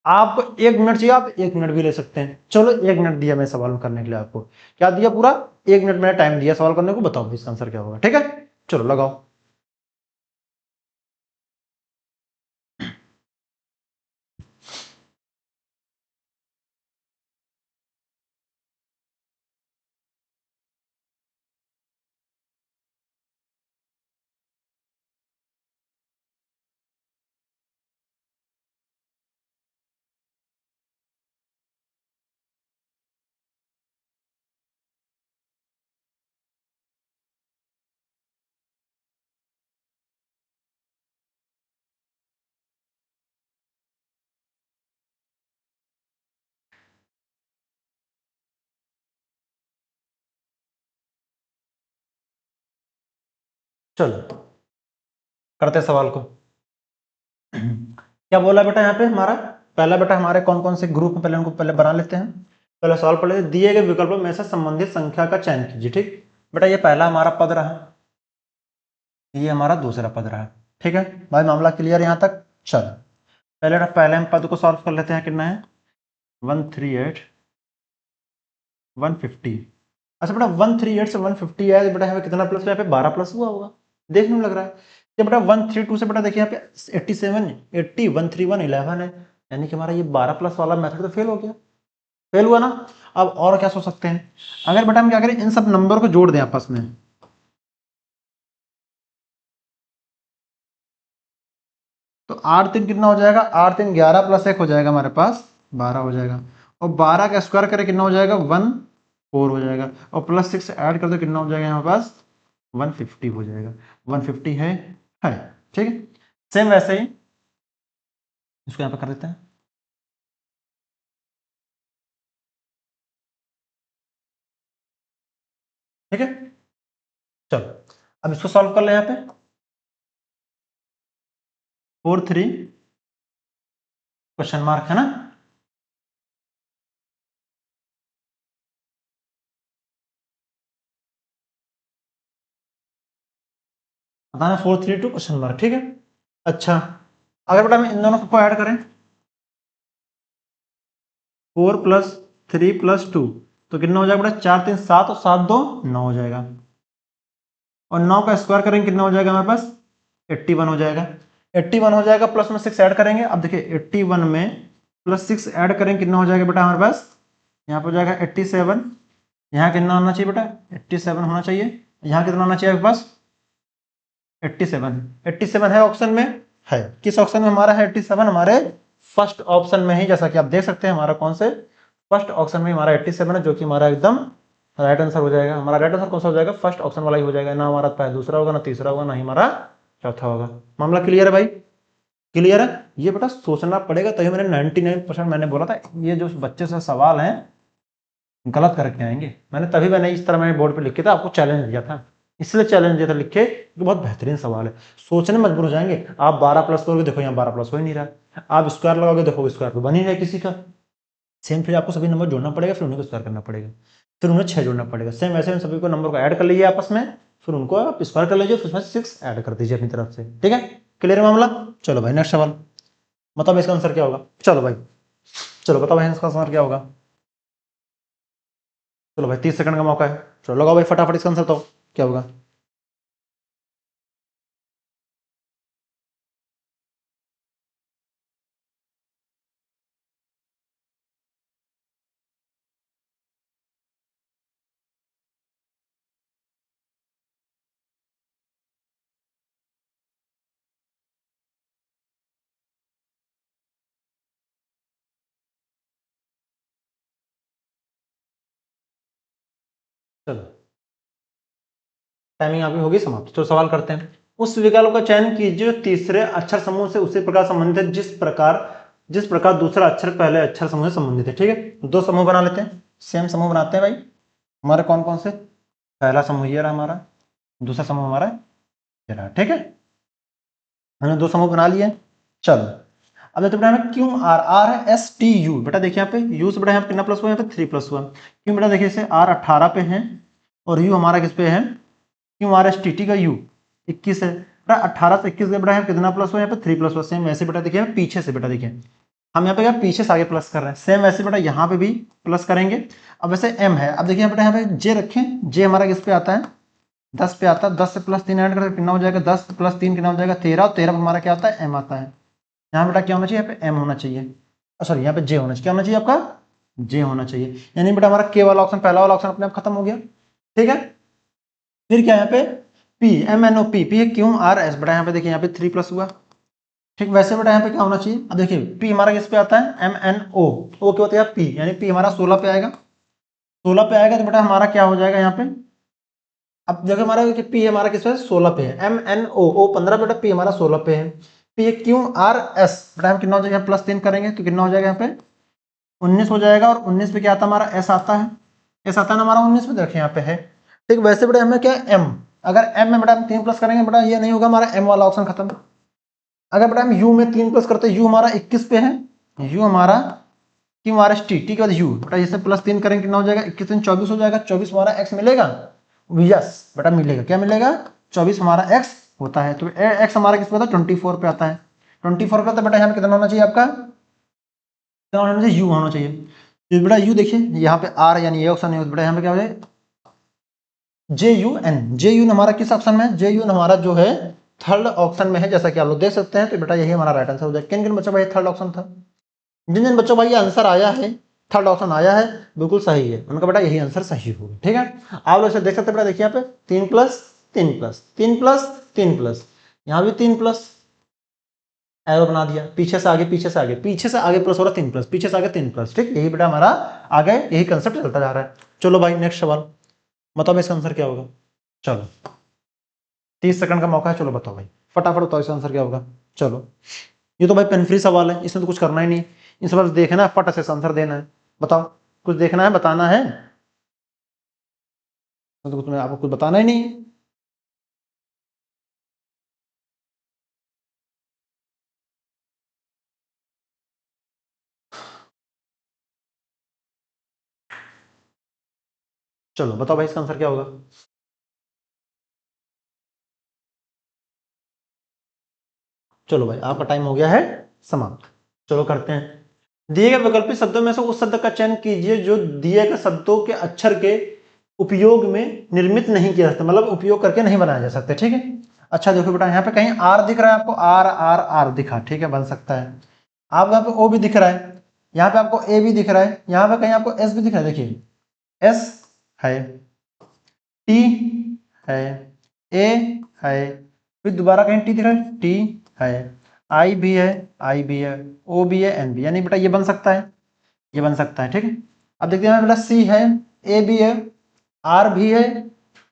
आपको 1 मिनट चाहिए, आप 1 मिनट भी ले सकते हैं। चलो 1 मिनट दिया मैं सवाल करने के लिए, आपको क्या दिया, पूरा 1 मिनट मैंने टाइम दिया सवाल करने को, बताओ इसका आंसर क्या होगा। ठीक है, चलो लगाओ। चलो करते हैं सवाल को। क्या बोला बेटा यहाँ पे हमारा, पहला बेटा हमारे कौन कौन से ग्रुप में, पहले उनको पहले बना लेते हैं। पहले सवाल पढ़ लेते, दिए गए विकल्पों में से संबंधित संख्या का चयन कीजिए। ठीक बेटा, ये पहला हमारा पद रहा, ये हमारा दूसरा पद रहा। ठीक है भाई, मामला क्लियर यहाँ तक। चलो पहले हम पद को सॉल्व कर लेते हैं। कितना है, 138 150। अच्छा बेटा 138 से 150 है बेटा, यहाँ पे कितना प्लस, यहाँ पे 12 प्लस हुआ होगा, देखने में लग रहा है। ये बेटा 132 से बेटा देखिए यहाँ पे 87 80 131 11 है, यानी कि हमारा ये 12 प्लस वाला मेथड तो फेल हो गया, फेल हुआ ना। अब और क्या सोच सकते हैं, अगर बेटा हम क्या करें, इन सब नंबर को जोड़ दें आपस में, तो 8 3 कितना हो जाएगा, 8 3 11 प्लस 1 हो जाएगा हमारे पास 12 हो जाएगा, और 12 का स्क्वायर करें कितना हो जाएगा 14 हो जाएगा, और प्लस 6 ऐड कर दो कितना हो जाएगा हमारे पास 150 हो जाएगा। 150 है ठीक है। सेम वैसे ही इसको यहाँ पे कर देते हैं। ठीक है, चलो अब इसको सॉल्व कर ले। यहाँ पे 4 3 क्वेश्चन मार्क है ना, बताना 432 क्वेश्चन मार्क। ठीक है, अच्छा अगर बेटा हम इन दोनों को ऐड करें, 4 + 3 + 2 तो कितना हो जाएगा बेटा, 4 3 7 और 7 2 9 हो जाएगा, और 9 का स्क्वायर करेंगे कितना हो जाएगा हमारे पास 81 हो जाएगा। 81 हो जाएगा, प्लस में 6 ऐड करेंगे। अब देखिए 81 में प्लस 6 ऐड करेंगे कितना हो जाएगा बेटा हमारे पास, यहाँ पे हो जाएगा 87। यहाँ कितना होना चाहिए बेटा 87 होना चाहिए, यहाँ कितना होना चाहिए आपके पास 87। 87 है ऑप्शन में, है किस ऑप्शन में हमारा है 87, हमारे फर्स्ट ऑप्शन में ही, जैसा कि आप देख सकते हैं हमारा कौन से फर्स्ट ऑप्शन में हमारा 87 है, जो कि हमारा एकदम राइट आंसर हो जाएगा। हमारा राइट आंसर कौन सा हो जाएगा, फर्स्ट ऑप्शन वाला ही हो जाएगा, ना हमारा पहला दूसरा होगा, ना तीसरा होगा, ना ही हमारा चौथा होगा। मामला क्लियर है भाई, क्लियर है। ये बेटा सोचना पड़ेगा, तभी मैंने 99% मैंने बोला था ये जो बच्चे से सवाल हैं गलत करके आएंगे, मैंने इस तरह मैंने बोर्ड पे लिखे था, आपको चैलेंज दिया था, इसलिए चैलेंज दिया था लिखे, बहुत बेहतरीन सवाल है, सोचने मजबूर हो जाएंगे। आप 12 प्लस करोगे, देखो यहाँ 12 प्लस हो ही नहीं रहा, आप स्क्वायर लगाओगे, देखो स्क्वायर तो बन ही रहा है किसी का, सेम फिर आपको सभी नंबर जोड़ना पड़ेगा, फिर उन्हीं को स्क्वायर करना पड़ेगा, फिर उन्हें 6 जोड़ना पड़ेगा। सेम वैसे उन सभी को नंबर को ऐड कर लीजिए आपस में, फिर उनको आप स्क्वायर कर लीजिए, फिर उसमें 6 ऐड कर दीजिए अपनी तरफ से। ठीक है, क्लियर मामला। चलो भाई नेक्स्ट सवाल, बताओ इसका आंसर क्या होगा। चलो भाई, चलो बताओ भाई इसका आंसर क्या होगा। चलो भाई 30 सेकंड का मौका है, चलो लगाओ भाई फटाफट इसका आंसर, तो क्या होगा। चलो टाइमिंग आपकी होगी समाप्त, तो सवाल करते हैं। उस विकल्प का चयन कीजिए जो तीसरे अक्षर समूह से उसी प्रकार संबंधित है जिस प्रकार दूसरा अक्षर पहले अक्षर समूह से संबंधित है। ठीक है, 2 समूह बना लेते हैं, सेम समूह बनाते हैं भाई। हमारे कौन कौन से, पहला समूह ये रहा हमारा, दूसरा समूह हमारा ये रहा। ठीक है, हमने 2 समूह बना लिए। चलो अब देखते बेटा हमें क्यों आर, आर है एस टी यू, बेटा देखिए यहाँ पे यू से बेटा यहाँ पे कितना प्लस हुआ, यहाँ पे 3 प्लस हुआ, क्यों बेटा देखिए इसे आर 18 पे है, और यू हमारा किस पे है, क्यों आर एस टी टी का यू 21 है, बेटा 18 से 21 बेटा यहाँ कितना प्लस हुआ, यहाँ पे 3 प्लस हुआ। सेम वैसे बेटा देखिए पीछे से, बेटा देखिए हम यहाँ पे क्या पीछे से आगे प्लस कर रहे हैं, सेम वैसे बेटा यहाँ पे भी प्लस करेंगे। अब वैसे m है, अब देखिए बेटा यहाँ पे j रखें, j हमारा किस पे आता है 10 पे आता है। 10 से प्लस 3 ऐड करके कितना हो जाएगा, 10 प्लस 3 कितना हो जाएगा 13, और 13 पे हमारा क्या आता है m आता है। यहाँ बेटा क्या होना चाहिए, यहाँ पे m होना चाहिए, सॉरी यहाँ पे j होना चाहिए, क्या होना चाहिए आपका j होना चाहिए। यानी बेटा हमारा k वाला ऑप्शन, पहला वाला ऑप्शन अपने आप खत्म हो गया, ठीक है। फिर क्या यहाँ पे p m n o p, p है क्यू r s, बेटा यहाँ पे देखिए यहाँ पे 3 प्लस हुआ, ठीक। वैसे बेटा यहाँ पे क्या होना चाहिए, अब देखिए p हमारा किस पे आता है m n o, o क्या होता है p, यानी p हमारा 16 पे आएगा, 16 पे आएगा तो बेटा हमारा क्या हो जाएगा यहाँ पे, अब जगह हमारा p हमारा किस पे 16 पे है, m n o, o 15 बेटा p हमारा 16 पे है, p q r s बेटा हम कितना हो जाएगा प्लस 3 करेंगे तो कितना हो जाएगा यहाँ पे 19 हो जाएगा, और 19 पे क्या आता है हमारा s आता है, s आता है ना हमारा 19 पे, देखिए यहाँ पे है, ठीक। वैसे बेटा हमें क्या m, अगर m में बेटा हम 3 प्लस करेंगे बेटा ये नहीं होगा, हमारा m वाला ऑप्शन खत्म। अगर बेटा हम u में 3 प्लस करते हैं, u हमारा 21 पे है, u हमारा क्यों आर एस टी, ठीक है u बेटा जैसे प्लस 3 करेंगे कितना हो जाएगा 21 3 24 हो जाएगा, 24 हमारा x मिलेगा, यस बेटा मिलेगा, क्या मिलेगा 24 हमारा x होता है। तो x हमारा किस पे आता है 24 पे आता है, 24 पे आता है बेटा यहाँ पे कितना होना चाहिए आपका, कितना होना चाहिए u होना चाहिए। तो बेटा u देखिए यहाँ पे r यानी ये ऑप्शन नहीं होता, बेटा यहाँ पे क्या हो जाए JUN हमारा किस ऑप्शन में है, JUN हमारा जो है थर्ड ऑप्शन में है, जैसा कि आप लोग देख सकते हैं। तो बेटा यही हमारा राइट आंसर हो जाएगा। किन किन बच्चों भाई थर्ड ऑप्शन था, जिन जिन बच्चों भाई ये आंसर आया है, थर्ड ऑप्शन आया है बिल्कुल सही है, उनका बेटा यही आंसर सही होगा, ठीक है। आप लोग देख सकते हैं बेटा देखिए यहाँ पे 3 प्लस 3 प्लस 3 प्लस 3 प्लस, यहाँ भी 3 प्लस, एरो बना दिया, पीछे से आगे पीछे से आगे पीछे से आगे प्लस हो रहा 3 प्लस, पीछे से आगे 3 प्लस, ठीक। यही बेटा हमारा आगे यही कंसेप्ट चलता जा रहा है। चलो भाई नेक्स्ट सवाल बताओ इसका आंसर क्या होगा, चलो 30 सेकंड का मौका है, चलो बताओ भाई फटाफट बताओ इसका आंसर क्या होगा। चलो ये तो भाई पेन फ्री सवाल है, इसमें तो कुछ करना ही नहीं, इन सवाल देखना है फट से आंसर देना है। बताओ कुछ देखना है बताना है, तो तुम्हें आपको कुछ बताना ही नहीं है। चलो बताओ भाई इसका आंसर क्या होगा। चलो भाई आपका टाइम हो गया है समाप्त। चलो करते हैं, दिए गए वैकल्पिक शब्दों में से उस शब्द का चयन कीजिए जो दिए गए शब्दों के अक्षर के उपयोग में निर्मित नहीं किया जाता, मतलब उपयोग करके नहीं बनाया जा सकता, ठीक है। अच्छा देखो बेटा यहाँ पे कहीं आर दिख रहा है आपको, आर आर आर दिखा, ठीक है बन सकता है। आप यहाँ पे ओ भी दिख रहा है, यहाँ पे आपको ए भी दिख रहा है, यहाँ पे कहीं आपको एस भी दिख रहा है, देखिए एस है, टी है, ए है, फिर दोबारा कहीं टी दिख रहा है, टी है, आई भी है, आई भी है, ओ भी है, एन भी, यानी बेटा ये बन सकता है, ये बन सकता है, ठीक है। अब देखते हैं बेटा सी है, ए भी है, आर भी है,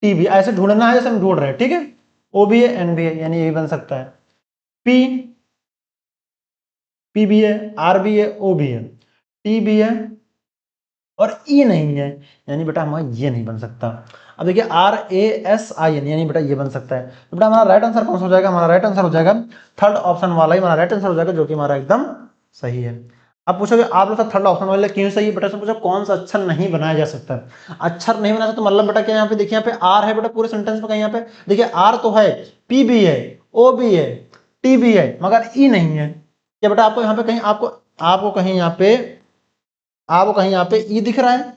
टी भी, ऐसे ढूंढना है जैसे हम ढूंढ रहे हैं, ठीक है। ओ भी है, एन भी है, यानी ये भी बन सकता है। पी, पी भी है, आर भी है, ओ भी है, टी भी है, और ई नहीं है, यानी बेटा हमारा ये नहीं बन सकता। अब देखिए R A S I N, यानी बेटा ये बन सकता है। तो बेटा हमारा राइट आंसर कौन सा हो जाएगा, हमारा राइट आंसर हो जाएगा थर्ड ऑप्शन वाला ही हमारा राइट आंसर हो जाएगा, जो कि हमारा एकदम सही है। अब पूछोगे आप लोग थर्ड ऑप्शन वाले क्यों सही है, बेटा से पूछो कौन सा अक्षर नहीं बनाया जा सकता। अक्षर नहीं बना सकता तो मतलब बेटा क्या यहाँ पे देखिए, यहाँ पे आर है बेटा पूरे सेंटेंस में, कहीं यहाँ पे देखिए आर तो है, पी भी है, ओ भी है, टी भी है, मगर ई नहीं है। क्या बेटा आपको यहाँ पे कहीं आपको कहीं यहाँ पे आपको कहीं यहाँ पे ई दिख रहा है,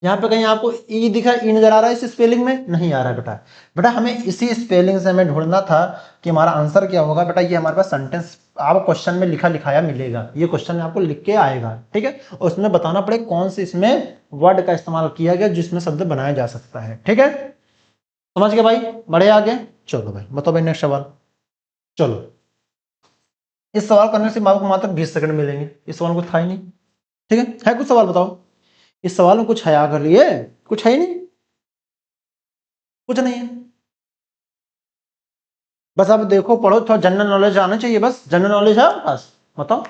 यहाँ पे कहीं आपको ई दिख रहा है, ई नजर आ रहा है इस स्पेलिंग में, नहीं आ रहा है बेटा। बेटा हमें इसी स्पेलिंग से हमें ढूंढना था कि हमारा आंसर क्या होगा। बेटा ये हमारे पास सेंटेंस आपको क्वेश्चन में लिखा लिखाया मिलेगा, ये क्वेश्चन में आपको लिख के आएगा, ठीक है। और उसमें बताना पड़ेगा कौन से इसमें वर्ड का इस्तेमाल किया गया जिसमें शब्द बनाया जा सकता है, ठीक है। समझ गए भाई, बढ़े आगे। चलो भाई बताओ भाई नेक्स्ट सवाल। चलो इस सवाल करने से आपको मात्र 20 सेकंड मिलेंगे, इस सवाल कुछ था ही नहीं, ठीक है कुछ सवाल बताओ, इस सवाल में कुछ है आकर लिए, कुछ है ही नहीं, कुछ नहीं है। बस अब देखो पढ़ो, थोड़ा जनरल नॉलेज आना चाहिए, बस जनरल नॉलेज है आपके पास, बताओ।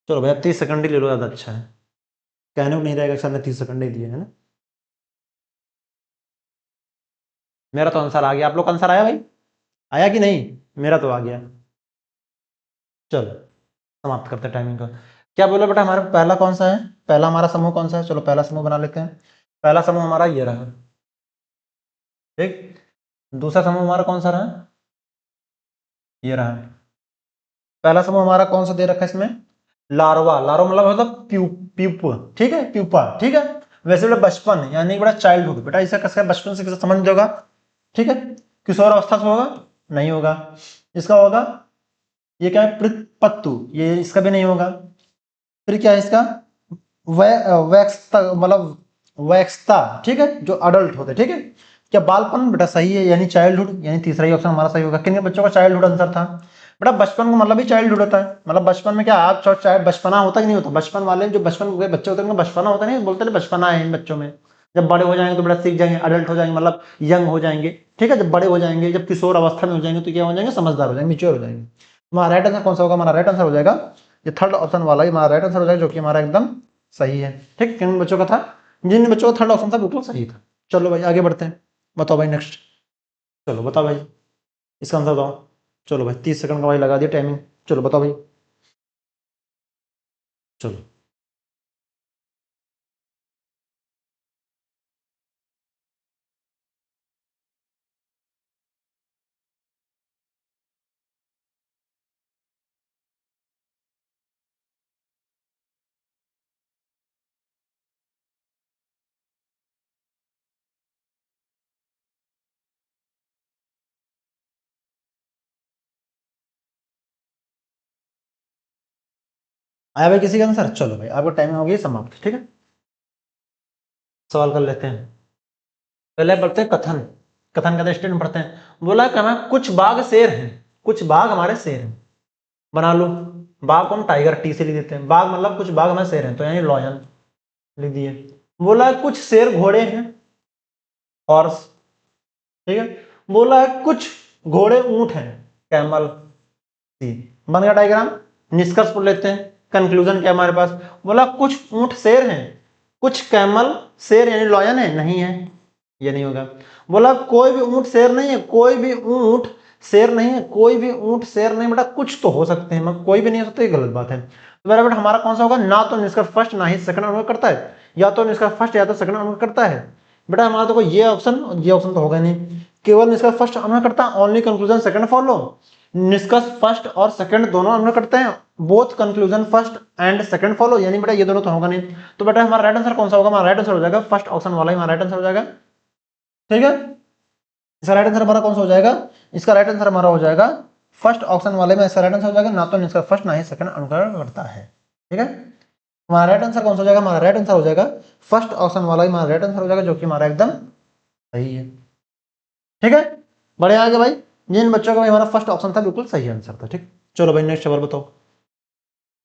चलो भैया 30 सेकंड ही ले लो, ज्यादा अच्छा है, कहने को नहीं रहेगा सर ने 30 सेकंड ही दिए है ना। मेरा तो आंसर आ गया, आप लोग का आंसर आया भाई, आया कि नहीं, मेरा तो आ गया। चलो समाप्त करते हैं टाइमिंग का। क्या बोला बेटा हमारा पहला कौन सा है, पहला हमारा समूह कौन सा है, चलो पहला समूह बना लेते हैं। पहला समूह हमारा ये रहा, ठीक। दूसरा समूह हमारा कौन सा रहा, ये रहा। पहला समूह हमारा कौन सा दे रखा है इसमें, लार्वा। लार्वा मतलब प्यूप, ठीक है, प्यूपा, ठीक है। वैसे बेटा बचपन यानी बड़ा चाइल्डहुड, बेटा इसे कैसे बचपन से कैसे समझ दोगा, ठीक है। किशोर अवस्था से होगा, नहीं होगा। इसका होगा, ये क्या है, पत्तु, ये इसका भी नहीं होगा। फिर क्या है इसका, वैक्सता मतलब वैक्सता, ठीक है, जो अडल्ट होते, ठीक है। क्या बालपन, बेटा सही है, यानी चाइल्डहुड, यानी तीसरा ही ऑप्शन हमारा सही होगा। किन बच्चों का चाइल्डहुड आंसर था, बेटा बचपन को मतलब ही चाइल्डहुड होता है। मतलब बचपन में क्या आप चाहे बचपना होता कि नहीं होता, बचपन वाले जो बचपन के बच्चे होते हैं उनका बचपना होता नहीं, बोलते हैं बचपना है इन बच्चों में। जब बड़े हो जाएंगे तो बेटा सीख जाएंगे, अडल्ट हो जाएंगे मतलब यंग हो जाएंगे, ठीक है। जब बड़े हो जाएंगे, जब किशोर अवस्था में हो जाएंगे तो क्या हो जाएंगे, समझदार हो जाएंगे, मेच्योर हो जाएंगे। हमारा राइट आंसर कौन सा होगा, हमारा राइट आंसर हो जाएगा ये थर्ड ऑप्शन वाला ही हमारा राइट आंसर हो जाएगा, जो कि हमारा एकदम सही है, ठीक। किन बच्चों का था, जिन बच्चों का थर्ड ऑप्शन था बिल्कुल सही था। चलो भाई आगे बढ़ते हैं, बताओ भाई नेक्स्ट। चलो बताओ भाई, इसका आंसर बताओ। चलो भाई 30 सेकंड का भाई लगा दिया टाइमिंग। चलो बताओ भाई, चलो। आया भाई किसी का आंसर, चलो भाई आपका टाइमिंग हो गई समाप्त, ठीक है। सवाल कर लेते हैं, पहले पढ़ते हैं कथन। कथन का स्टेटमेंट पढ़ते हैं। बोला कि हमें कुछ बाघ शेर हैं, कुछ बाघ हमारे शेर हैं, बना लो। बाघ को हम टाइगर टी से लिख देते हैं, बाघ मतलब कुछ बाघ हमारे शेर हैं, तो यानी लॉयन लिख दिए। बोला कुछ शेर घोड़े हैं, हॉर्स, ठीक है। बोला है कुछ घोड़े ऊंट हैं, कैमल, सी। बन गया डायग्राम। निष्कर्ष पढ़ लेते हैं, कंक्लूजन क्या हमारे पास। बोला कुछ ऊंट शेर हैं, कुछ कैमल शेर यानी लॉयन है, नहीं है, ये नहीं होगा। बोला कोई भी ऊंट शेर नहीं है, कोई भी ऊंट शेर नहीं है, कोई भी ऊंट शेर नहीं, बेटा कुछ तो हो सकते हैं, मगर कोई भी नहीं हो सकता, ये गलत बात है। तो मेरा बेटा हमारा कौन सा होगा, ना तो निष्कर्ष फर्स्ट ना ही सेकंड अनुमान करता है, या तो निष्कर्ष फर्स्ट या तो सेकंड अनुमान करता है। बेटा हमारा तो ये ऑप्शन तो होगा नहीं, केवल निष्कर्ष फर्स्ट अनुमान करता है, ओनली कंक्लूजन सेकंड फॉलो। निष्कर्ष फर्स्ट और सेकंड दोनों अनुमान करते हैं, both conclusion first and second follow, यानी बेटा ये दोनों तो होगा नहीं। तो बेटा हमारा राइट आंसर कौन सा होगा, हमारा राइट आंसर हो जाएगा फर्स्ट ऑप्शन वाला ही हमारा राइट आंसर हो जाएगा, ठीक है। इसका राइट आंसर हमारा कौन सा हो जाएगा, इसका राइट आंसर हमारा हो जाएगा फर्स्ट ऑप्शन वाले में, इसका राइट आंसर हो जाएगा, ना तो इसका फर्स्ट ना ही सेकंड अनुकरण करता है, ठीक है। हमारा राइट आंसर कौन सा हो जाएगा, हमारा राइट आंसर हो जाएगा फर्स्ट ऑप्शन वाला ही हमारा राइट आंसर हो जाएगा, जो कि हमारा एकदम सही है, ठीक है। बड़े आगे भाई, जिन बच्चों का भाई हमारा फर्स्ट ऑप्शन था बिल्कुल सही आंसर था, ठीक। चलो भाई नेक्स्ट सवाल बताओ,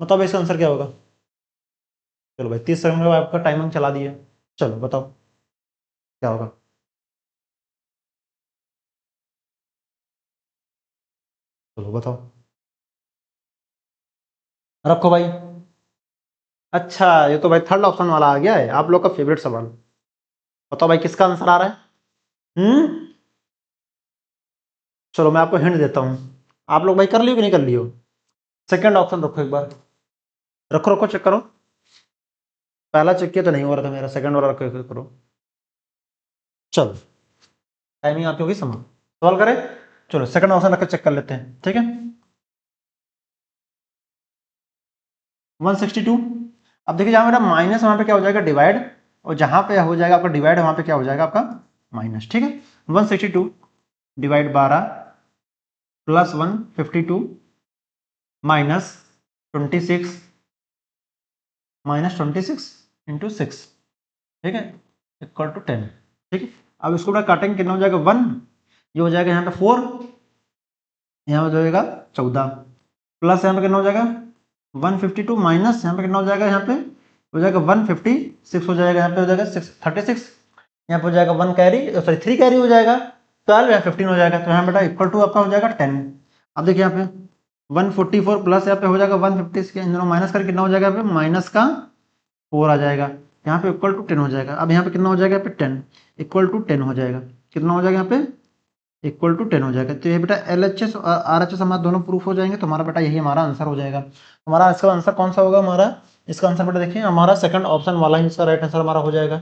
बताओ भाई इसका आंसर क्या होगा। चलो भाई 30 सेकंड का आपका टाइमिंग चला दिया, चलो बताओ क्या होगा। चलो बताओ, रखो भाई। अच्छा ये तो भाई थर्ड ऑप्शन वाला आ गया है, आप लोग का फेवरेट सवाल। बताओ भाई किसका आंसर आ रहा है। चलो मैं आपको हिंट देता हूं, आप लोग भाई कर लियो कि नहीं कर लियो। सेकंड ऑप्शन रखो एक बार, रखो रखो चेक करो। पहला चेक किया तो नहीं हो रहा था मेरा, सेकंड वाला रखो करो। चलो टाइमिंग आपकी होगी समाप्त, सवाल करें। चलो सेकंड ऑप्शन रख चेक कर लेते हैं, ठीक है। 162। अब देखिए जहां मेरा माइनस वहां पे क्या हो जाएगा, डिवाइड, और जहां पे हो जाएगा आपका डिवाइड वहां पे क्या हो जाएगा आपका माइनस, ठीक है। 162 डिवाइड 12 प्लस 152 माइनस 26 इंटू 6, ठीक है, इक्वल टू 10, ठीक है। अब इसको बड़ा काटेंगे, कितना हो जाएगा 1, ये हो जाएगा यहाँ पे 4, यहाँ हो जाएगा 14, प्लस यहाँ पे कितना हो जाएगा 152 माइनस यहाँ पे कितना हो जाएगा, यहाँ पे हो जाएगा 156 हो जाएगा, यहाँ पे हो जाएगा 36, यहाँ पे हो जाएगा 1 कैरी, सॉरी 3 कैरी हो जाएगा 12 या 15 हो जाएगा, तो यहाँ बेटा इक्वल टू आपका हो जाएगा 10। अब देखिए यहाँ पे 144 प्लस यहाँ पे हो जाएगा 150 के, इन दोनों माइनस करके कितना हो जाएगा यहाँ पे माइनस का 4 आ जाएगा, यहाँ पे इक्वल टू 10 हो जाएगा। अब यहाँ पे कितना हो जाएगा, यहाँ पे 10 इक्वल टू 10 हो जाएगा, कितना हो जाएगा यहाँ पे इक्वल टू 10 हो जाएगा। तो ये बेटा LHS और RHS हमारे दोनों प्रूफ हो जाएंगे, तो हमारा बेटा यही हमारा आंसर हो जाएगा। हमारा इसका आंसर कौन सा होगा, हमारा इसका आंसर बेटा देखिए हमारा सेकंड ऑप्शन वाला ही इसका राइट आंसर हमारा हो जाएगा।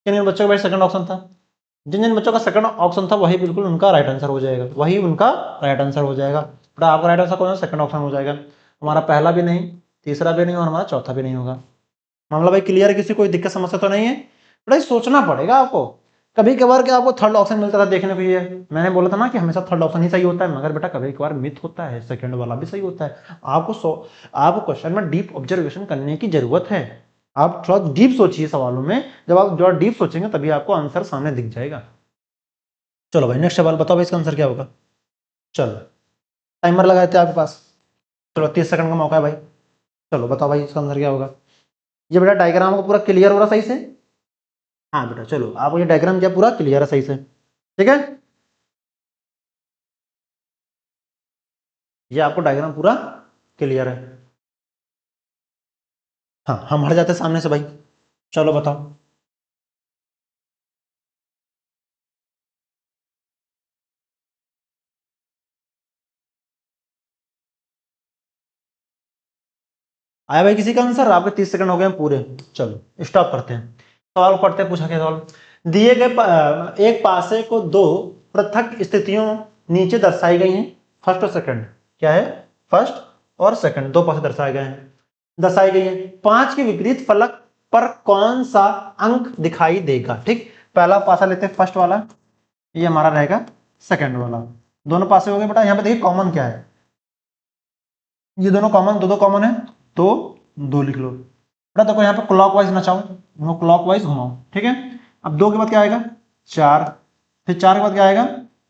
किन बच्चों का भाई सेकंड ऑप्शन था, जिन जिन बच्चों का सेकंड ऑप्शन था वही बिल्कुल उनका राइट आंसर हो जाएगा, वही उनका राइट आंसर हो जाएगा। बेटा आपका राइट आंसर कौन सा? सेकंड ऑप्शन हो जाएगा। हमारा पहला भी नहीं, तीसरा भी नहीं और हमारा चौथा भी नहीं होगा। मामला भाई क्लियर है? किसी कोई दिक्कत समस्या तो नहीं है? बेटा सोचना पड़ेगा आपको। कभी कभार क्या आपको थर्ड ऑप्शन मिलता था देखने को, ये मैंने बोला था ना कि हमेशा थर्ड ऑप्शन ही सही होता है, मगर बेटा कभी कभार मिथ होता है, सेकंड वाला भी सही होता है। आपको क्वेश्चन में डीप ऑब्जर्वेशन करने की जरूरत है। आप थोड़ा डीप सोचिए सवालों में, जब आप थोड़ा डीप सोचेंगे तभी आपको आंसर सामने दिख जाएगा। चलो भाई नेक्स्ट सवाल बताओ भाई, इसका आंसर क्या होगा? चलो टाइमर लगाए थे आपके पास, चलो 30 सेकंड का मौका है भाई। चलो बताओ भाई इसका आंसर क्या होगा? ये बेटा डायग्राम को पूरा क्लियर हो रहा सही से? हाँ बेटा चलो, आपको ये डायग्राम क्या पूरा क्लियर है सही से? ठीक है, ये आपको डायग्राम पूरा क्लियर है? हाँ हम हट जाते हैं सामने से भाई। चलो बताओ। आया भाई किसी का आंसर? आपके 30 सेकंड हो गए हैं पूरे। चलो स्टॉप करते हैं, सवाल को पढ़ते हैं। पूछा क्या सवाल? दिए गए एक पासे को दो पृथक स्थितियों नीचे दर्शाई गई हैं, फर्स्ट और सेकंड। क्या है? फर्स्ट और सेकंड दो पासे दर्शाए गए हैं, दर्शाई गई है। 5 के विपरीत फलक पर कौन सा अंक दिखाई देगा? ठीक, पहला पासा लेते हैं फर्स्ट वाला, ये हमारा रहेगा सेकंड वाला। दोनों पासे हो गए बेटा। यहाँ पे देखिए कॉमन क्या है, ये दोनों कॉमन, दो दो कॉमन है, तो दो लिख लो बेटा। देखो यहाँ पे क्लॉकवाइज नचाओ, क्लॉकवाइज घुमाओ, ठीक है। अब दो के बाद क्या आएगा? 4, फिर 4 के बाद क्या आएगा?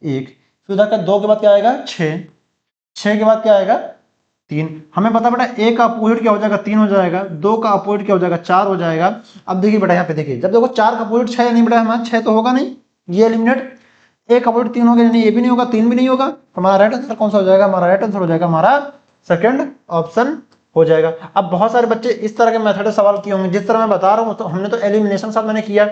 1, फिर उधर का 2 के बाद क्या आएगा? 6, 6 के बाद क्या आएगा? 3। हमें पता बेटा एक का अपोजिट क्या हो जाएगा? 3 हो जाएगा। 2 का अपोजिट क्या हो जाएगा? 4 हो जाएगा। अब देखिए बेटा यहाँ पे देखिए, जब देखो 4 का अपोजिट 6 नहीं बेटा, हमारा 6 तो होगा नहीं, ये एलिमिनेट। एक अपोजिट 3 हो गया, नहीं ये भी नहीं होगा, 3 भी नहीं होगा। हमारा राइट आंसर कौन सा हो जाएगा? हमारा राइट आंसर हो जाएगा हमारा सेकंड ऑप्शन हो जाएगा। अब बहुत सारे बच्चे इस तरह के मेथड से सवाल किए होंगे, जिस तरह मैं बता रहा हूँ, तो हमने तो एलिमिनेशन साथ मैंने किया।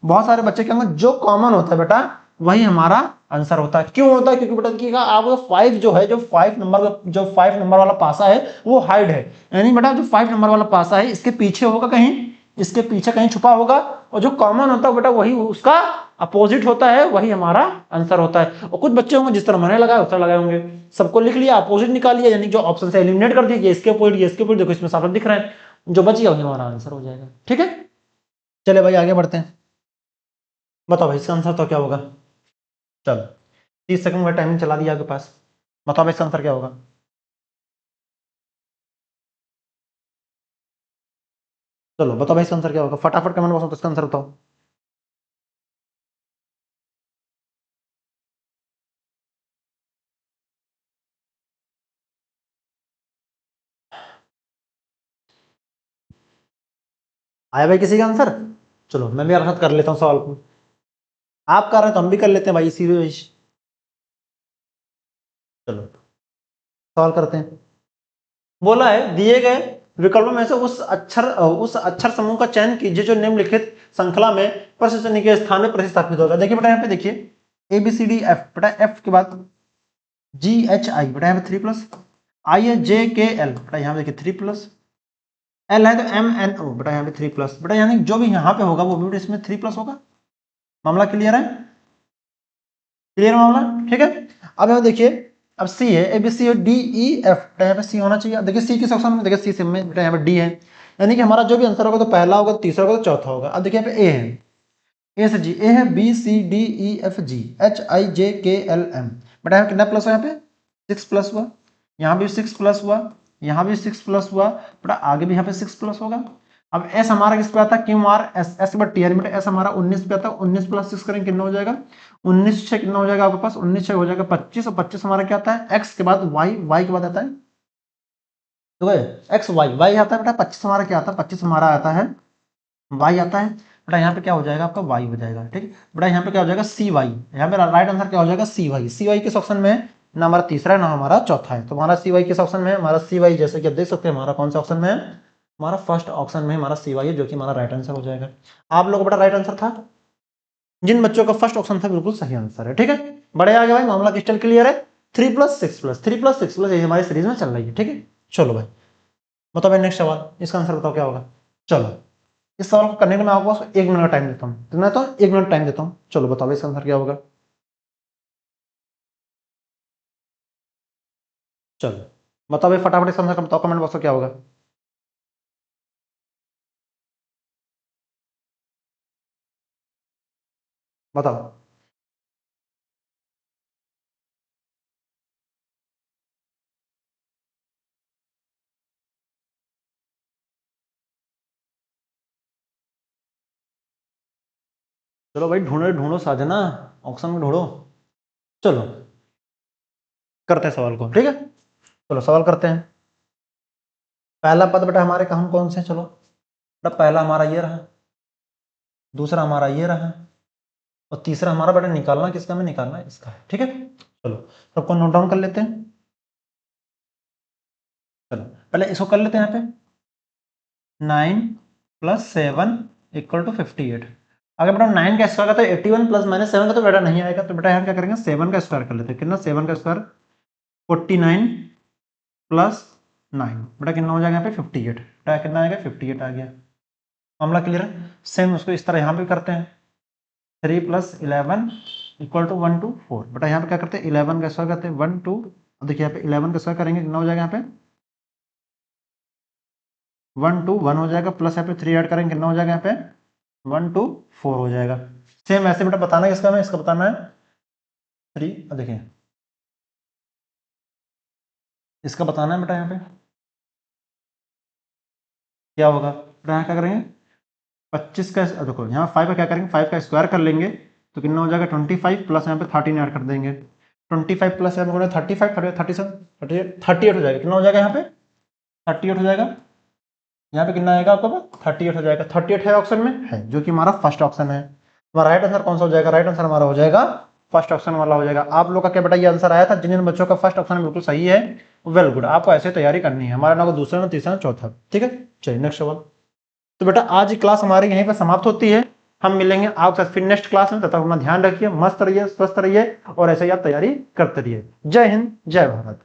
बहुत सारे बच्चे क्या होंगे, जो कॉमन होता है बेटा वही हमारा आंसर होता है। क्यों होता है? क्योंकि बेटा देखिएगा आपको 5 जो है, जो 5 नंबर वाला पासा है वो हाइड है, यानी बेटा जो 5 नंबर वाला पासा है इसके पीछे होगा कहीं, इसके पीछे कहीं छुपा होगा, और जो कॉमन होता है बेटा वही उसका अपोजिट होता है, वही हमारा आंसर होता है। और कुछ बच्चे होंगे जिस तरह मैंने लगाया उस तरह लगाए होंगे, सबको लिख लिया, अपोजिट निकाल लिया, यानी जो ऑप्शन से एलिमिनेट कर दिया, ये इसके अपोजिट, ये इसके अपोजिट, देखो इसमें साफ दिख रहा है, जो बच गया वही हमारा आंसर हो जाएगा। ठीक है, चले भाई आगे बढ़ते हैं। बताओ भाई इसका आंसर तो क्या होगा? चलो 30 सेकंड का टाइमिंग चला दिया आपके पास, बताओ भाई इसका आंसर क्या होगा? चलो बताओ भाई इसका आंसर क्या होगा? फटाफट कमेंट बॉक्स में इसका आंसर बताओ। आया भाई किसी का आंसर? चलो मैं भी आपके साथ कर लेता हूँ सवाल को, आप कर रहे हैं तो हम भी कर लेते हैं भाई इसी। चलो सवाल करते हैं। बोला है दिए गए विकल्पों में से उस अक्षर समूह का चयन कीजिए जो निम्नलिखित श्रृंखला में प्रश्न के स्थान में प्रतिस्थापित होगा। देखिए बेटा यहाँ पे देखिए A B C D F, बेटा एफ के बाद जी एच आई, बेटा यहाँ पे 3+, आई है जे के एल, बेटा यहाँ पे देखिए 3+, एल है तो एम एन ओ, बेटा यहाँ पे 3+, बेटा यानी जो भी यहाँ पे होगा वो भी इसमें 3+ होगा। मामला क्लियर है? क्लियर मामला, ठीक है। अब यहाँ देखिए, अब सी है, A B C D E F, यहाँ पे सी होना चाहिए। देखिए सी किस ऑप्शन में? देखिए सी सिम में, बेटा यहाँ पे डी है, यानी कि हमारा जो भी आंसर होगा तो पहला होगा, तो तीसरा होगा, तो चौथा होगा। अब देखिए यहाँ पे ए है, ए से जी, ए है B C D E F G H I J K L M, बेटा यहाँ कितना प्लस हुआ? यहाँ पे 6+ हुआ, यहाँ भी 6+ हुआ, यहाँ भी 6+ हुआ, बेटा आगे भी यहाँ पे 6+ होगा। अब एस हमारा किस पे आता है? क्यू आर एस, एस के बाद टी आर, बेटा एस हमारा 19 पे आता है, 19+6 करेंगे कितना हो जाएगा? 19 से कितना हो जाएगा आपके पास? 19 से हो जाएगा 25, और 25 हमारा क्या आता है? एक्स के बाद वाई, वाई के बाद आता है तो एक्स वाई, वाई आता है बेटा। 25 हमारा क्या आता है? 25 हमारा आता है वाई आता है, बेटा यहाँ पे क्या हो जाएगा आपका? वाई हो जाएगा। ठीक, बेटा यहाँ पे क्या हो जाएगा? सी वाई, यहाँ पे राइट आंसर क्या हो जाएगा? सी वाई। सी वाई किस ऑप्शन में है? ना हमारा तीसरा है ना हमारा चौथा है, तो हमारा सी वाई किस ऑप्शन में है? हमारा सी वाई, जैसे कि आप देख सकते हैं हमारा कौन सा ऑप्शन में है? हमारा फर्स्ट ऑप्शन में हमारा सी वाई है, जो कि हमारा राइट आंसर हो जाएगा। आप लोगों को बेटा राइट आंसर था, जिन बच्चों का फर्स्ट ऑप्शन था बिल्कुल सही आंसर है। ठीक है, बड़े आगे भाई, मामला क्रिस्टल क्लियर है। 3+6+, 3+6+, ये हमारी सीरीज में चल रही है। ठीक है, चलो भाई बताओ भाई नेक्स्ट सवाल, इसका आंसर बताओ क्या होगा? चलो इस सवाल को करने के लिए मैं आपको 1 मिनट का टाइम देता हूँ, तो मैं तो 1 मिनट टाइम देता हूँ। चलो बताओ इसका आंसर क्या होगा। चलो बताओ भाई फटाफट इसका आंसर बताओ कमेंट बॉक्स में क्या होगा। बताओ। चलो भाई ढूंढो ढूंढो साजना, ऑप्शन में ढूंढो। चलो करते हैं सवाल को, ठीक है। चलो सवाल करते हैं। पहला पद बेटा हमारे कहाँ कौन से, चलो बेटा पहला हमारा ये रहा, दूसरा हमारा ये रहा, और तीसरा हमारा बेटा निकालना किसका, में निकालना है इसका, ठीक है। चलो सबको नोट डाउन कर लेते हैं। चलो पहले इसको कर लेते हैं यहाँ पे 9 + 7 = 58। अगर बेटा 9 का स्क्वायर का तो 81 प्लस माइनस 7 का तो बेटा नहीं आएगा, तो बेटा यहाँ क्या करेंगे 7 का स्क्वायर कर लेते हैं। कितना 7 का स्क्वायर 49 + 9 बेटा कितना हो जाएगा यहाँ पे 58। बेटा कितना आएगा 58 आ गया। मामला क्लियर है। सेम उसको इस तरह यहाँ पे करते हैं 3 + 11 = 1 to 4। बेटा यहाँ पे क्या करते हैं 11 का स्क्वायर करते हैं 1 2। देखिए यहाँ पे 11 का स्क्वायर करेंगे कितना हो जाएगा यहाँ पे 1 2 1 हो जाएगा, प्लस यहाँ पे 3 ऐड करेंगे कितना हो जाएगा यहाँ पे 1 2 4 हो जाएगा। सेम ऐसे बेटा बताना है इसका, मैं इसका बताना है 3। देखिए इसका बताना है बेटा यहाँ पे क्या होगा। बेटा यहाँ क्या करेंगे 25 का, देखो यहाँ 5 का क्या करेंगे 5 का स्क्वायर कर लेंगे तो कितना हो जाएगा 25 प्लस यहाँ पे 13 ऐड कर देंगे। 25 प्लस यहाँ पे 35 38 हो जाएगा। कितना हो जाएगा यहाँ पे 38 हो जाएगा। यहाँ पे कितना आएगा आपका 38 हो जाएगा। 38 है ऑप्शन में, है जो कि हमारा फर्स्ट ऑप्शन है। हमारा राइट आंसर कौन सा हो जाएगा, राइट आंसर हमारा हो जाएगा फर्स्ट ऑप्शन वाला हो जाएगा। आप लोग का क्या बेटा ये आंसर आया था, जिन बच्चों का फर्स्ट ऑप्शन बिल्कुल सही है वेल गुड, आपको ऐसे तैयारी करनी है। हमारा ना को दूसरा ना तीसरा ना चौथा, ठीक है। चलिए नेक्स्ट सवाल। तो बेटा आज की क्लास हमारी यहीं पर समाप्त होती है। हम मिलेंगे आपके साथ फिर नेक्स्ट क्लास में। तब तक अपना ध्यान रखिए, मस्त रहिए, स्वस्थ रहिए और ऐसे ही आप तैयारी करते रहिए। जय हिंद, जय भारत।